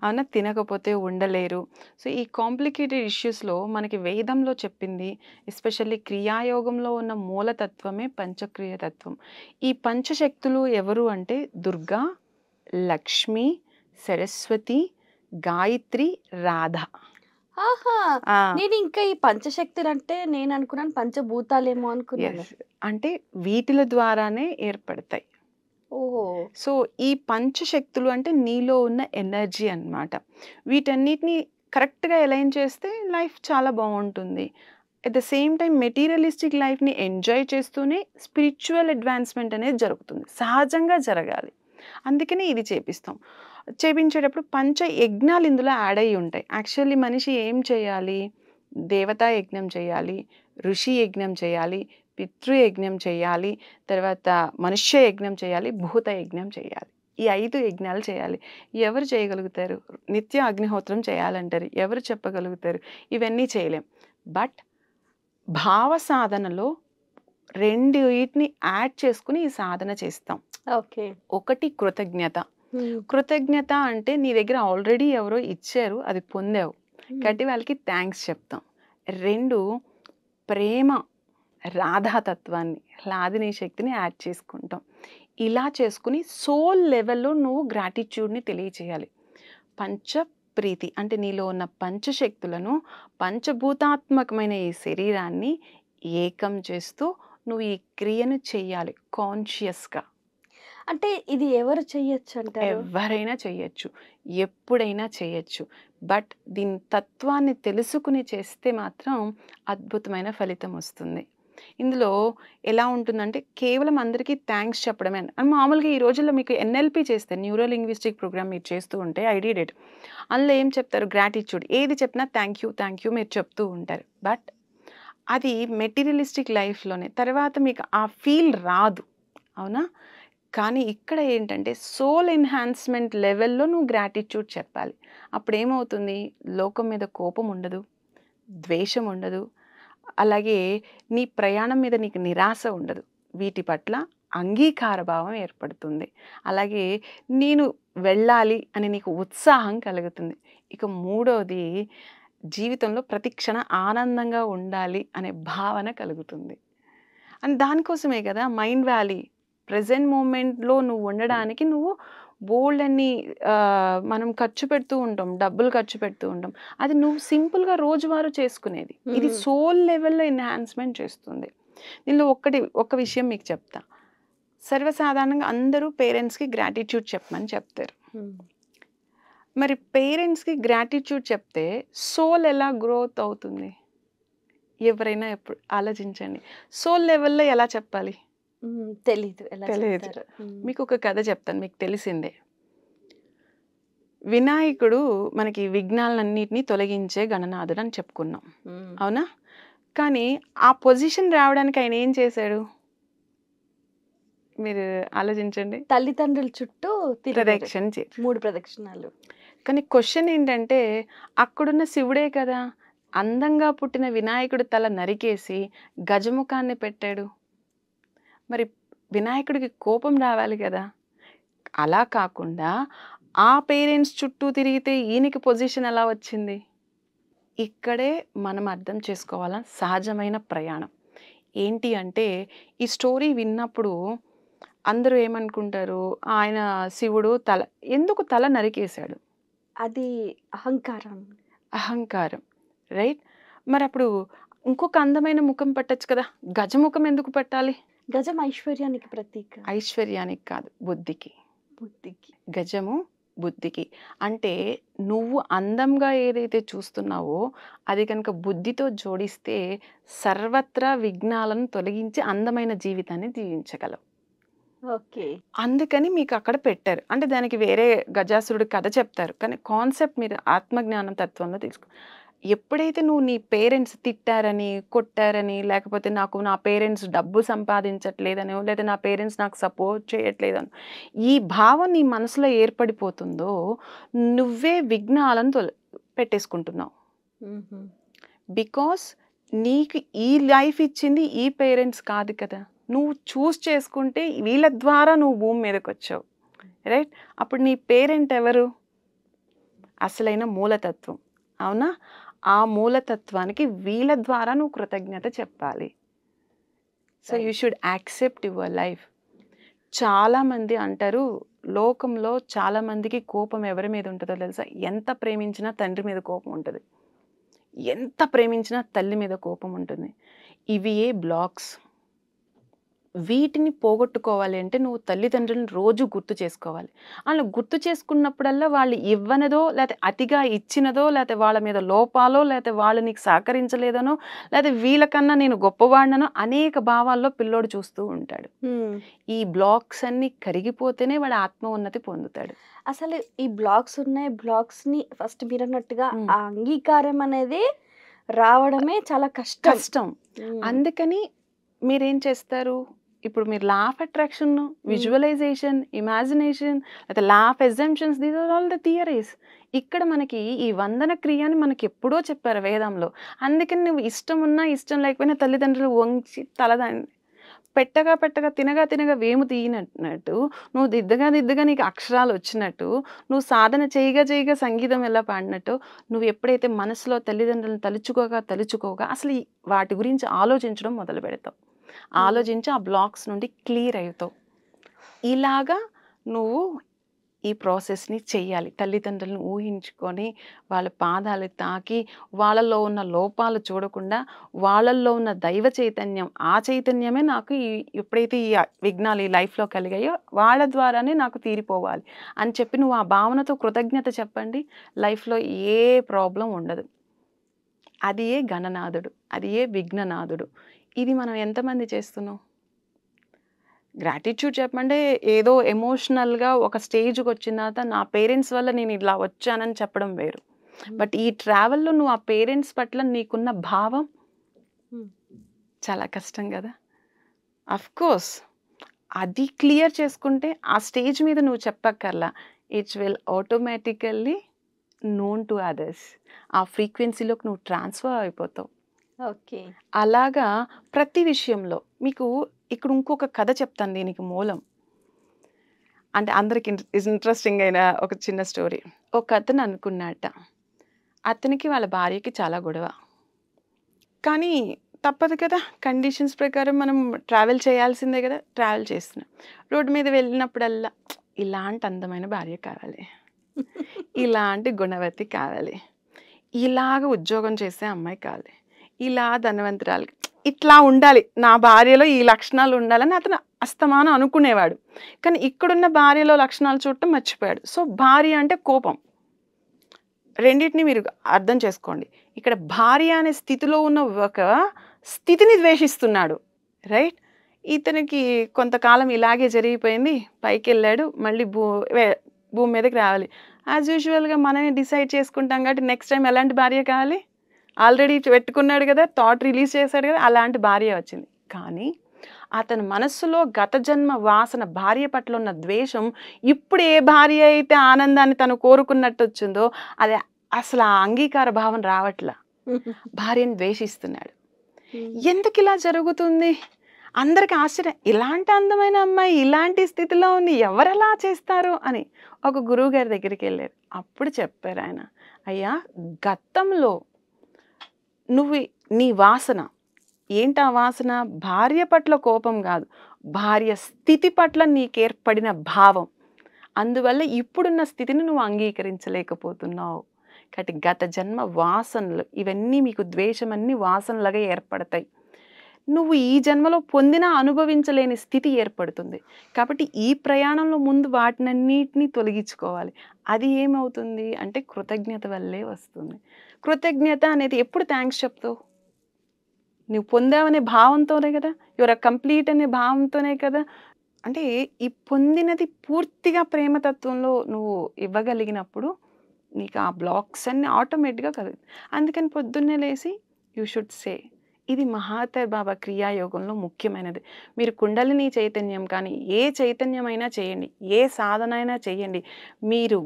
అవునా, తినకపోతే ఉండలేరు. సో ఈ కాంప్లికేటెడ్ ఇష్యూస్లో మనకి వేదంలో చెప్పింది, ఎస్పెషల్లీ క్రియాయోగంలో ఉన్న మూలతత్వమే పంచక్రియతత్వం. ఈ పంచశక్తులు ఎవరు అంటే దుర్గా, లక్ష్మి, సరస్వతి, గాయత్రి, రాధ. ఆహా, నేను ఇంకా ఈ పంచశక్తులు అంటే నేను అనుకున్నాను పంచభూతాలేమో అనుకున్నాను. అంటే వీటిల ద్వారానే ఏర్పడతాయి. ఓహో. సో ఈ పంచశక్తులు అంటే నీలో ఉన్న ఎనర్జీ అన్నమాట. వీటన్నిటిని కరెక్ట్గా అలైన్ చేస్తే లైఫ్ చాలా బాగుంటుంది. At the same time materialistic లైఫ్ని ఎంజాయ్ చేస్తూనే స్పిరిచువల్ అడ్వాన్స్మెంట్ అనేది జరుగుతుంది, సహజంగా జరగాలి. అందుకనే ఇది చేపిస్తాం. చేపించేటప్పుడు పంచ యజ్ఞాలు ఇందులో యాడ్ అయ్యి ఉంటాయి. యాక్చువల్లీ మనిషి ఏం చేయాలి? దేవతా యజ్ఞం చేయాలి, ఋషి యజ్ఞం చేయాలి, పితృయజ్ఞం చేయాలి, తర్వాత మనుష్య యజ్ఞం చేయాలి, భూత యజ్ఞం చేయాలి. ఈ 5 యజ్ఞాలు చేయాలి. ఎవరు చేయగలుగుతారు? నిత్య అగ్నిహోత్రం చేయాలంటారు, ఎవరు చెప్పగలుగుతారు? ఇవన్నీ చేయలేం. బట్ భావ సాధనలో 2 వీటిని యాడ్ చేసుకుని ఈ సాధన చేస్తాం. ఓకే. ఒకటి కృతజ్ఞత. కృతజ్ఞత అంటే నీ దగ్గర ఆల్రెడీ ఎవరో ఇచ్చారు, అది పొందావు కాబట్టి వాళ్ళకి థ్యాంక్స్ చెప్తాం. 2 ప్రేమ, రాధాతత్వాన్ని, లాదిని శక్తిని యాడ్ చేసుకుంటాం. ఇలా చేసుకుని సోల్ లెవెల్లో నువ్వు గ్రాటిట్యూడ్ని తెలియచేయాలి. పంచప్రీతి అంటే నీలో ఉన్న పంచశక్తులను, పంచభూతాత్మకమైన ఈ శరీరాన్ని ఏకం చేస్తూ నువ్వు ఈ క్రియను చెయ్యాలి కాన్షియస్గా. అంటే ఇది ఎవరు చెయ్యొచ్చు అంటారు? ఎవరైనా చేయొచ్చు, ఎప్పుడైనా చేయొచ్చు. బట్ దీని తత్వాన్ని తెలుసుకుని చేస్తే మాత్రం అద్భుతమైన ఫలితం వస్తుంది. ఇందులో ఎలా ఉంటుందంటే కేవలం అందరికీ థ్యాంక్స్ చెప్పడమే. మామూలుగా ఈ రోజుల్లో మీకు ఎన్ఎల్పి చేస్తే, న్యూరో లింగ్విస్టిక్ ప్రోగ్రామ్ మీరు చేస్తూ ఉంటే ఐడిడెడ్, అందులో ఏం చెప్తారు? గ్రాటిట్యూడ్. ఏది చెప్పినా థ్యాంక్ యూ మీరు చెప్తూ ఉంటారు. బట్ అది మెటీరియలిస్టిక్ లైఫ్లోనే, తర్వాత మీకు ఆ ఫీల్ రాదు, అవునా? కానీ ఇక్కడ ఏంటంటే సోల్ ఎన్హాన్స్మెంట్ లెవెల్లో నువ్వు గ్రాటిట్యూడ్ చెప్పాలి. అప్పుడు ఏమవుతుంది? లోకం మీద కోపం ఉండదు, ద్వేషం ఉండదు, అలాగే నీ ప్రయాణం మీద నీకు నిరాశ ఉండదు. వీటి పట్ల అంగీకార భావం ఏర్పడుతుంది. అలాగే నేను వెళ్ళాలి అని నీకు ఉత్సాహం కలుగుతుంది. ఇక 3వది జీవితంలో ప్రతి క్షణ ఆనందంగా ఉండాలి అనే భావన కలుగుతుంది. అండ్ దానికోసమే కదా మైండ్ వ్యాలీ, ప్రెజెంట్ మూమెంట్లో నువ్వు ఉండడానికి నువ్వు బోల్డ్ అన్ని మనం ఖర్చు పెడుతూ ఉంటాం, డబ్బులు ఖర్చు పెడుతూ ఉంటాం. అది నువ్వు సింపుల్గా రోజువారు చేసుకునేది. ఇది సోల్ లెవెల్లో ఎన్హాన్స్మెంట్ చేస్తుంది. దీనిలో ఒక విషయం మీకు చెప్తా. సర్వసాధారణంగా అందరూ పేరెంట్స్కి గ్రాటిట్యూడ్ చెప్పమని చెప్తారు. మరి పేరెంట్స్కి గ్రాటిట్యూడ్ చెప్తే సోల్ ఎలా గ్రోత్ అవుతుంది? ఎవరైనా ఎప్పుడు ఆలోచించండి. సోల్ లెవెల్లో ఎలా చెప్పాలి? తెలీదు. మీకు ఒక కథ చెప్తాను, మీకు తెలిసిందే. వినాయకుడు మనకి విఘ్నాలన్నిటిని తొలగించే గణనాథుడు అని చెప్పుకున్నాం, అవునా? కానీ ఆ పొజిషన్ రావడానికి ఆయన ఏం చేశాడు మీరు ఆలోచించండి. తల్లిదండ్రుల చుట్టూ తిరిగారు. ప్రదక్షిణ 3 ప్రదక్షిణాలు. కానీ క్వశ్చన్ ఏంటంటే అక్కడున్న శివుడే కదా అందంగా పుట్టిన వినాయకుడి తల నరికేసి గజముఖాన్ని పెట్టాడు. మరి వినాయకుడికి కోపం రావాలి కదా. అలా కాకుండా ఆ పేరెంట్స్ చుట్టూ తిరిగితే ఈయనకి పొజిషన్ ఎలా వచ్చింది? ఇక్కడే మనం అర్థం చేసుకోవాల సహజమైన ప్రయాణం ఏంటి అంటే, ఈ స్టోరీ విన్నప్పుడు అందరూ ఏమనుకుంటారు, ఆయన శివుడు ఎందుకు తల నరికేశాడు? అది అహంకారం. అహంకారం, రైట్? మరి అప్పుడు ఇంకొక అందమైన ముఖం పెట్టచ్చు కదా, గజముఖం ఎందుకు పెట్టాలి? గజం ఐశ్వర్యానికి ప్రతీక. ఐశ్వర్యానికి కాదు, బుద్ధికి. బుద్ధికి. గజము బుద్ధికి. అంటే నువ్వు అందంగా ఏదైతే చూస్తున్నావో అది కనుక బుద్ధితో జోడిస్తే సర్వత్రా విఘ్నాలను తొలగించి అందమైన జీవితాన్ని జీవించగలవు. ఓకే. అందుకని మీకు అక్కడ పెట్టారు. అంటే దానికి వేరే గజాసురుడి కథ చెప్తారు, కానీ కాన్సెప్ట్ మీరు ఆత్మజ్ఞానం తత్వంలో తీసుకో. ఎప్పుడైతే నువ్వు నీ పేరెంట్స్ తిట్టారని, కొట్టారని, లేకపోతే నా పేరెంట్స్ డబ్బు సంపాదించట్లేదనో, లేదా నా పేరెంట్స్ నాకు సపోర్ట్ చేయట్లేదనో ఈ భావం నీ మనసులో ఏర్పడిపోతుందో నువ్వే విఘ్నాలను పెట్టేసుకుంటున్నావు. బికాస్ నీకు ఈ లైఫ్ ఇచ్చింది ఈ పేరెంట్స్ కాదు కదా, నువ్వు చూస్ చేసుకుంటే వీళ్ళ ద్వారా నువ్వు భూమి మీదకి వచ్చావు, రైట్? అప్పుడు నీ పేరెంట్ ఎవరు? అసలైన మూలతత్వం, అవునా? ఆ మూలతత్వానికి వీళ్ళ ద్వారా నువ్వు కృతజ్ఞత చెప్పాలి. So you should accept your life. చాలామంది అంటారు, లోకంలో చాలామందికి కోపం ఎవరి మీద ఉంటుందో తెలుసా? ఎంత ప్రేమించినా తండ్రి మీద కోపం ఉంటుంది, ఎంత ప్రేమించినా తల్లి మీద కోపం ఉంటుంది. ఇవి ఏ బ్లాక్స్. వీటిని పోగొట్టుకోవాలి అంటే నువ్వు తల్లిదండ్రులను రోజు గుర్తు చేసుకోవాలి. అలా గుర్తు చేసుకున్నప్పుడల్లా వాళ్ళు ఇవ్వనదో, లేకపోతే అతిగా ఇచ్చినదో, లేకపోతే వాళ్ళ మీద లోపాలో, లేకపోతే వాళ్ళు నీకు సహకరించలేదనో, లేకపోతే వీళ్ళకన్నా నేను గొప్పవాడినో అనేక భావాల్లో పిల్లోడు చూస్తూ ఉంటాడు. ఈ బ్లాక్స్ అన్ని కరిగిపోతేనే వాడు ఆత్మ ఉన్నతి పొందుతాడు. అసలు ఈ బ్లాక్స్ ఉన్నాయి, బ్లాక్స్ ని ఫస్ట్ మీరు అన్నట్టుగా ఆ అంగీకారం అనేది రావడమే చాలా కష్టం. అందుకని మీరేం చేస్తారు, ఇప్పుడు మీరు law of attraction, visualisation, imagination, లేదా law of exemptions, these are all the theories. ఇక్కడ మనకి ఈ వందన క్రియ అని మనకి ఎప్పుడో చెప్పారు వేదంలో. అందుకని నువ్వు ఇష్టం ఉన్నా ఇష్టం లేకపోయినా తల్లిదండ్రులు వంచి తలదాన్ని పెట్టగా పెట్టగా తినగా తినగా వేము తీయనట్టు, నువ్వు దిద్దగా నీకు అక్షరాలు వచ్చినట్టు, నువ్వు సాధన చేయగా సంగీతం ఎలా పాడినట్టు, నువ్వు ఎప్పుడైతే మనసులో తల్లిదండ్రులను తలుచుకోగా అసలు వాటి గురించి ఆలోచించడం మొదలు పెడతావు. ఆలోచించి ఆ బ్లాక్స్ నుండి క్లియర్ అవుతావు. ఇలాగా నువ్వు ఈ ప్రాసెస్ని చెయ్యాలి. తల్లిదండ్రులను ఊహించుకొని వాళ్ళ పాదాలు తాకి వాళ్ళల్లో ఉన్న లోపాలు చూడకుండా వాళ్ళల్లో ఉన్న దైవ చైతన్యం, ఆ చైతన్యమే నాకు ఎప్పుడైతే ఈ విఘ్నాలు ఈ లైఫ్లో కలిగాయో వాళ్ళ ద్వారానే నాకు తీరిపోవాలి అని చెప్పి నువ్వు ఆ భావనతో కృతజ్ఞత చెప్పండి, లైఫ్లో ఏ ప్రాబ్లం ఉండదు. అది ఏ గణనాథుడు, అది ఏ విఘ్ననాథుడు. ఇది మనం ఎంతమంది చేస్తున్నాం? గ్రాటిట్యూడ్ చెప్పమంటే ఏదో ఎమోషనల్గా ఒక స్టేజ్కి వచ్చిన తర్వాత నా పేరెంట్స్ వల్ల నేను ఇలా వచ్చానని చెప్పడం వేరు. బట్ ఈ ట్రావెల్లో నువ్వు ఆ పేరెంట్స్ పట్ల నీకున్న భావం చాలా కష్టం కదా. అఫ్కోర్స్ అది క్లియర్ చేసుకుంటే ఆ స్టేజ్ మీద నువ్వు చెప్పక్కర్లా, it's will automatically known to others. ఆ ఫ్రీక్వెన్సీలోకి నువ్వు ట్రాన్స్ఫర్ అయిపోతావు. ఓకే. అలాగా ప్రతి విషయంలో మీకు ఇక్కడ ఇంకొక కథ చెప్తాను దీనికి మూలం. అంటే అందరికి ఇంట్రెస్టింగ్ అయిన ఒక చిన్న స్టోరీ. ఒక అతను అనుకున్నట్ట, అతనికి వాళ్ళ భార్యకి చాలా గొడవ. కానీ తప్పదు కదా, కండిషన్స్ ప్రకారం మనం ట్రావెల్ చేయాల్సిందే కదా. ట్రావెల్ చేస్తున్నాం, రోడ్డు మీద వెళ్ళినప్పుడల్లా ఇలాంటి అందమైన భార్య కావాలి, ఇలాంటి గుణవతి కావాలి, ఇలాగ ఉద్యోగం చేసే అమ్మాయి కావాలి, ఇలా ధనవంతురాలు, ఇట్లా ఉండాలి, నా భార్యలో ఈ లక్షణాలు ఉండాలని అతను అస్తమానం అనుకునేవాడు. కానీ ఇక్కడున్న భార్యలో లక్షణాలు చూడటం మర్చిపోయాడు. సో భార్య అంటే కోపం. రెండింటిని మీరు అర్థం చేసుకోండి. ఇక్కడ భార్య అనే స్థితిలో ఉన్న ఒక స్థితిని ద్వేషిస్తున్నాడు, రైట్? ఇతనికి కొంతకాలం ఇలాగే జరిగిపోయింది, పైకి వెళ్ళాడు, మళ్ళీ భూమి మీదకి రావాలి. యాజ్ యూజువల్గా మనమే డిసైడ్ చేసుకుంటాం కాబట్టి నెక్స్ట్ టైం ఎలాంటి భార్య కావాలి, ఆల్రెడీ పెట్టుకున్నాడు కదా, థాట్ రిలీజ్ చేశాడు కదా, అలాంటి భార్య వచ్చింది. కానీ అతని మనస్సులో గత జన్మ వాసన భార్య పట్ల ఉన్న ద్వేషం ఇప్పుడు ఏ భార్య అయితే ఆనందాన్ని తను కోరుకున్నట్టు వచ్చిందో అది అసలు ఆ అంగీకార భావం రావట్లా, భార్యను ద్వేషిస్తున్నాడు. ఎందుకు ఇలా జరుగుతుంది? అందరికి ఆశ్చర్యం, ఇలాంటి అందమైన అమ్మాయి ఇలాంటి స్థితిలో ఉంది, ఎవరెలా చేస్తారు అని ఒక గురువు గారి దగ్గరికి వెళ్ళారు. అప్పుడు చెప్పారు ఆయన, అయ్యా గతంలో నీ వాసన ఏంటి? ఆ వాసన భార్య పట్ల కోపం కాదు, భార్య స్థితి పట్ల నీకేర్పడిన భావం. అందువల్ల ఇప్పుడున్న స్థితిని నువ్వు అంగీకరించలేకపోతున్నావు. కాబట్టి గత జన్మ వాసనలు ఇవన్నీ మీకు ద్వేషం అన్ని వాసనలుగా ఏర్పడతాయి. నువ్వు ఈ జన్మలో పొందిన అనుభవించలేని స్థితి ఏర్పడుతుంది. కాబట్టి ఈ ప్రయాణంలో ముందు వాటినన్నిటినీ తొలగించుకోవాలి. అది ఏమవుతుంది అంటే కృతజ్ఞత వల్లే వస్తుంది. కృతజ్ఞత అనేది ఎప్పుడు థ్యాంక్స్ చెప్తావు? నువ్వు పొందావనే భావంతోనే కదా, యువర్ కంప్లీట్ అనే భావంతోనే కదా. అంటే ఈ పొందినది పూర్తిగా ప్రేమతత్వంలో నువ్వు ఇవ్వగలిగినప్పుడు నీకు ఆ బ్లాక్స్ అన్ని ఆటోమేటిక్గా కలుగుతాయి. అందుకని పొద్దున్నే లేసి యూ షుడ్ సే, ఇది మహాతర్ బాబా క్రియాయోగంలో ముఖ్యమైనది. మీరు కుండలిని చైతన్యం కానీ ఏ చైతన్యమైనా చేయండి, ఏ సాధన అయినా చేయండి, మీరు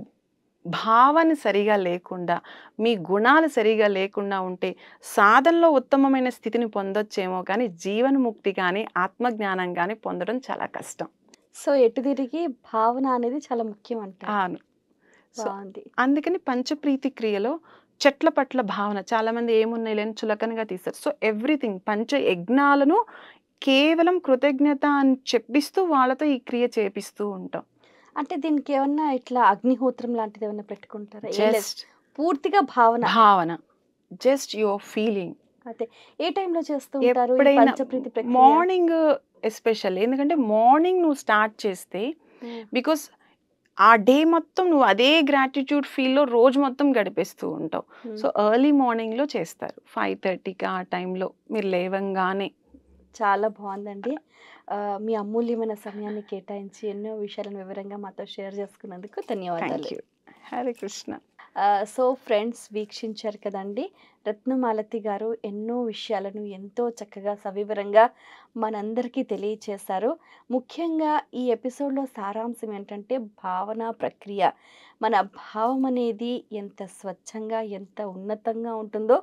భావన సరిగా లేకుండా మీ గుణాలు సరిగా లేకుండా ఉంటే సాధనలో ఉత్తమమైన స్థితిని పొందొచ్చేమో కానీ జీవన్ముక్తి కానీ ఆత్మజ్ఞానం కానీ పొందడం చాలా కష్టం. సో ఎటు తిరిగి భావన అనేది చాలా ముఖ్యం అంటారు. అవును. సో బాగుంది. అందుకని పంచప్రీతి క్రియలో చెట్ల పట్ల భావన చాలామంది ఏమున్నాయి లేని చులకనగా తీస్తారు. సో ఎవ్రీథింగ్ పంచ యజ్ఞాలను కేవలం కృతజ్ఞత అని చెప్పిస్తూ వాళ్ళతో ఈ క్రియ చేపిస్తూ ఉంటాం. అంటే దీనికి ఏమన్నా ఇట్లా అగ్నిహోత్రం లాంటిది ఏమన్నా పెట్టుకుంటారా? ఏం లేదు, జస్ట్ పూర్తిగా భావన. Just your feeling. అదే ఏ టైంలో చేస్తూ ఉంటారు ఈ ఎప్పుడైనా పంచప్రీతి ప్రక్రియ? మార్నింగ్ ఎస్పెషల్లీ, ఎందుకంటే మార్నింగ్ నువ్వు స్టార్ట్ చేస్తే బికాస్ ఆ డే మొత్తం నువ్వు అదే గ్రాటిట్యూడ్ ఫీల్లో రోజు మొత్తం గడిపేస్తూ ఉంటావు. సో ఎర్లీ మార్నింగ్లో చేస్తారు 5:30కి ఆ టైంలో మీరు లేవంగానే. చాలా బాగుందండి. మీ అమూల్యమైన సమయాన్ని కేటాయించి ఎన్నో విషయాలను వివరంగా మాతో షేర్ చేసుకున్నందుకు ధన్యవాదాలు. Thank you. Hare Krishna. So friends, వీక్షించారు కదండి, రత్నమాలతి గారు ఎన్నో విషయాలను ఎంతో చక్కగా సవివరంగా మనందరికీ తెలియచేశారు. ముఖ్యంగా ఈ ఎపిసోడ్లో సారాంశం ఏంటంటే భావన ప్రక్రియ. మన భావం అనేది ఎంత స్వచ్ఛంగా ఎంత ఉన్నతంగా ఉంటుందో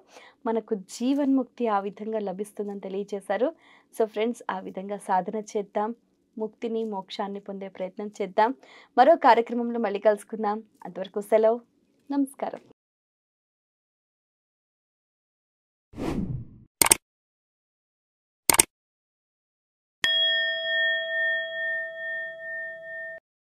మనకు జీవన్ముక్తి ఆ విధంగా లభిస్తుందని తెలియజేశారు. సో ఫ్రెండ్స్, ఆ విధంగా సాధన చేద్దాం, ముక్తిని మోక్షాన్ని పొందే ప్రయత్నం చేద్దాం. మరో కార్యక్రమంలో మళ్ళీ కలుసుకుందాం. అంతవరకు సెలవు. నమస్కారం.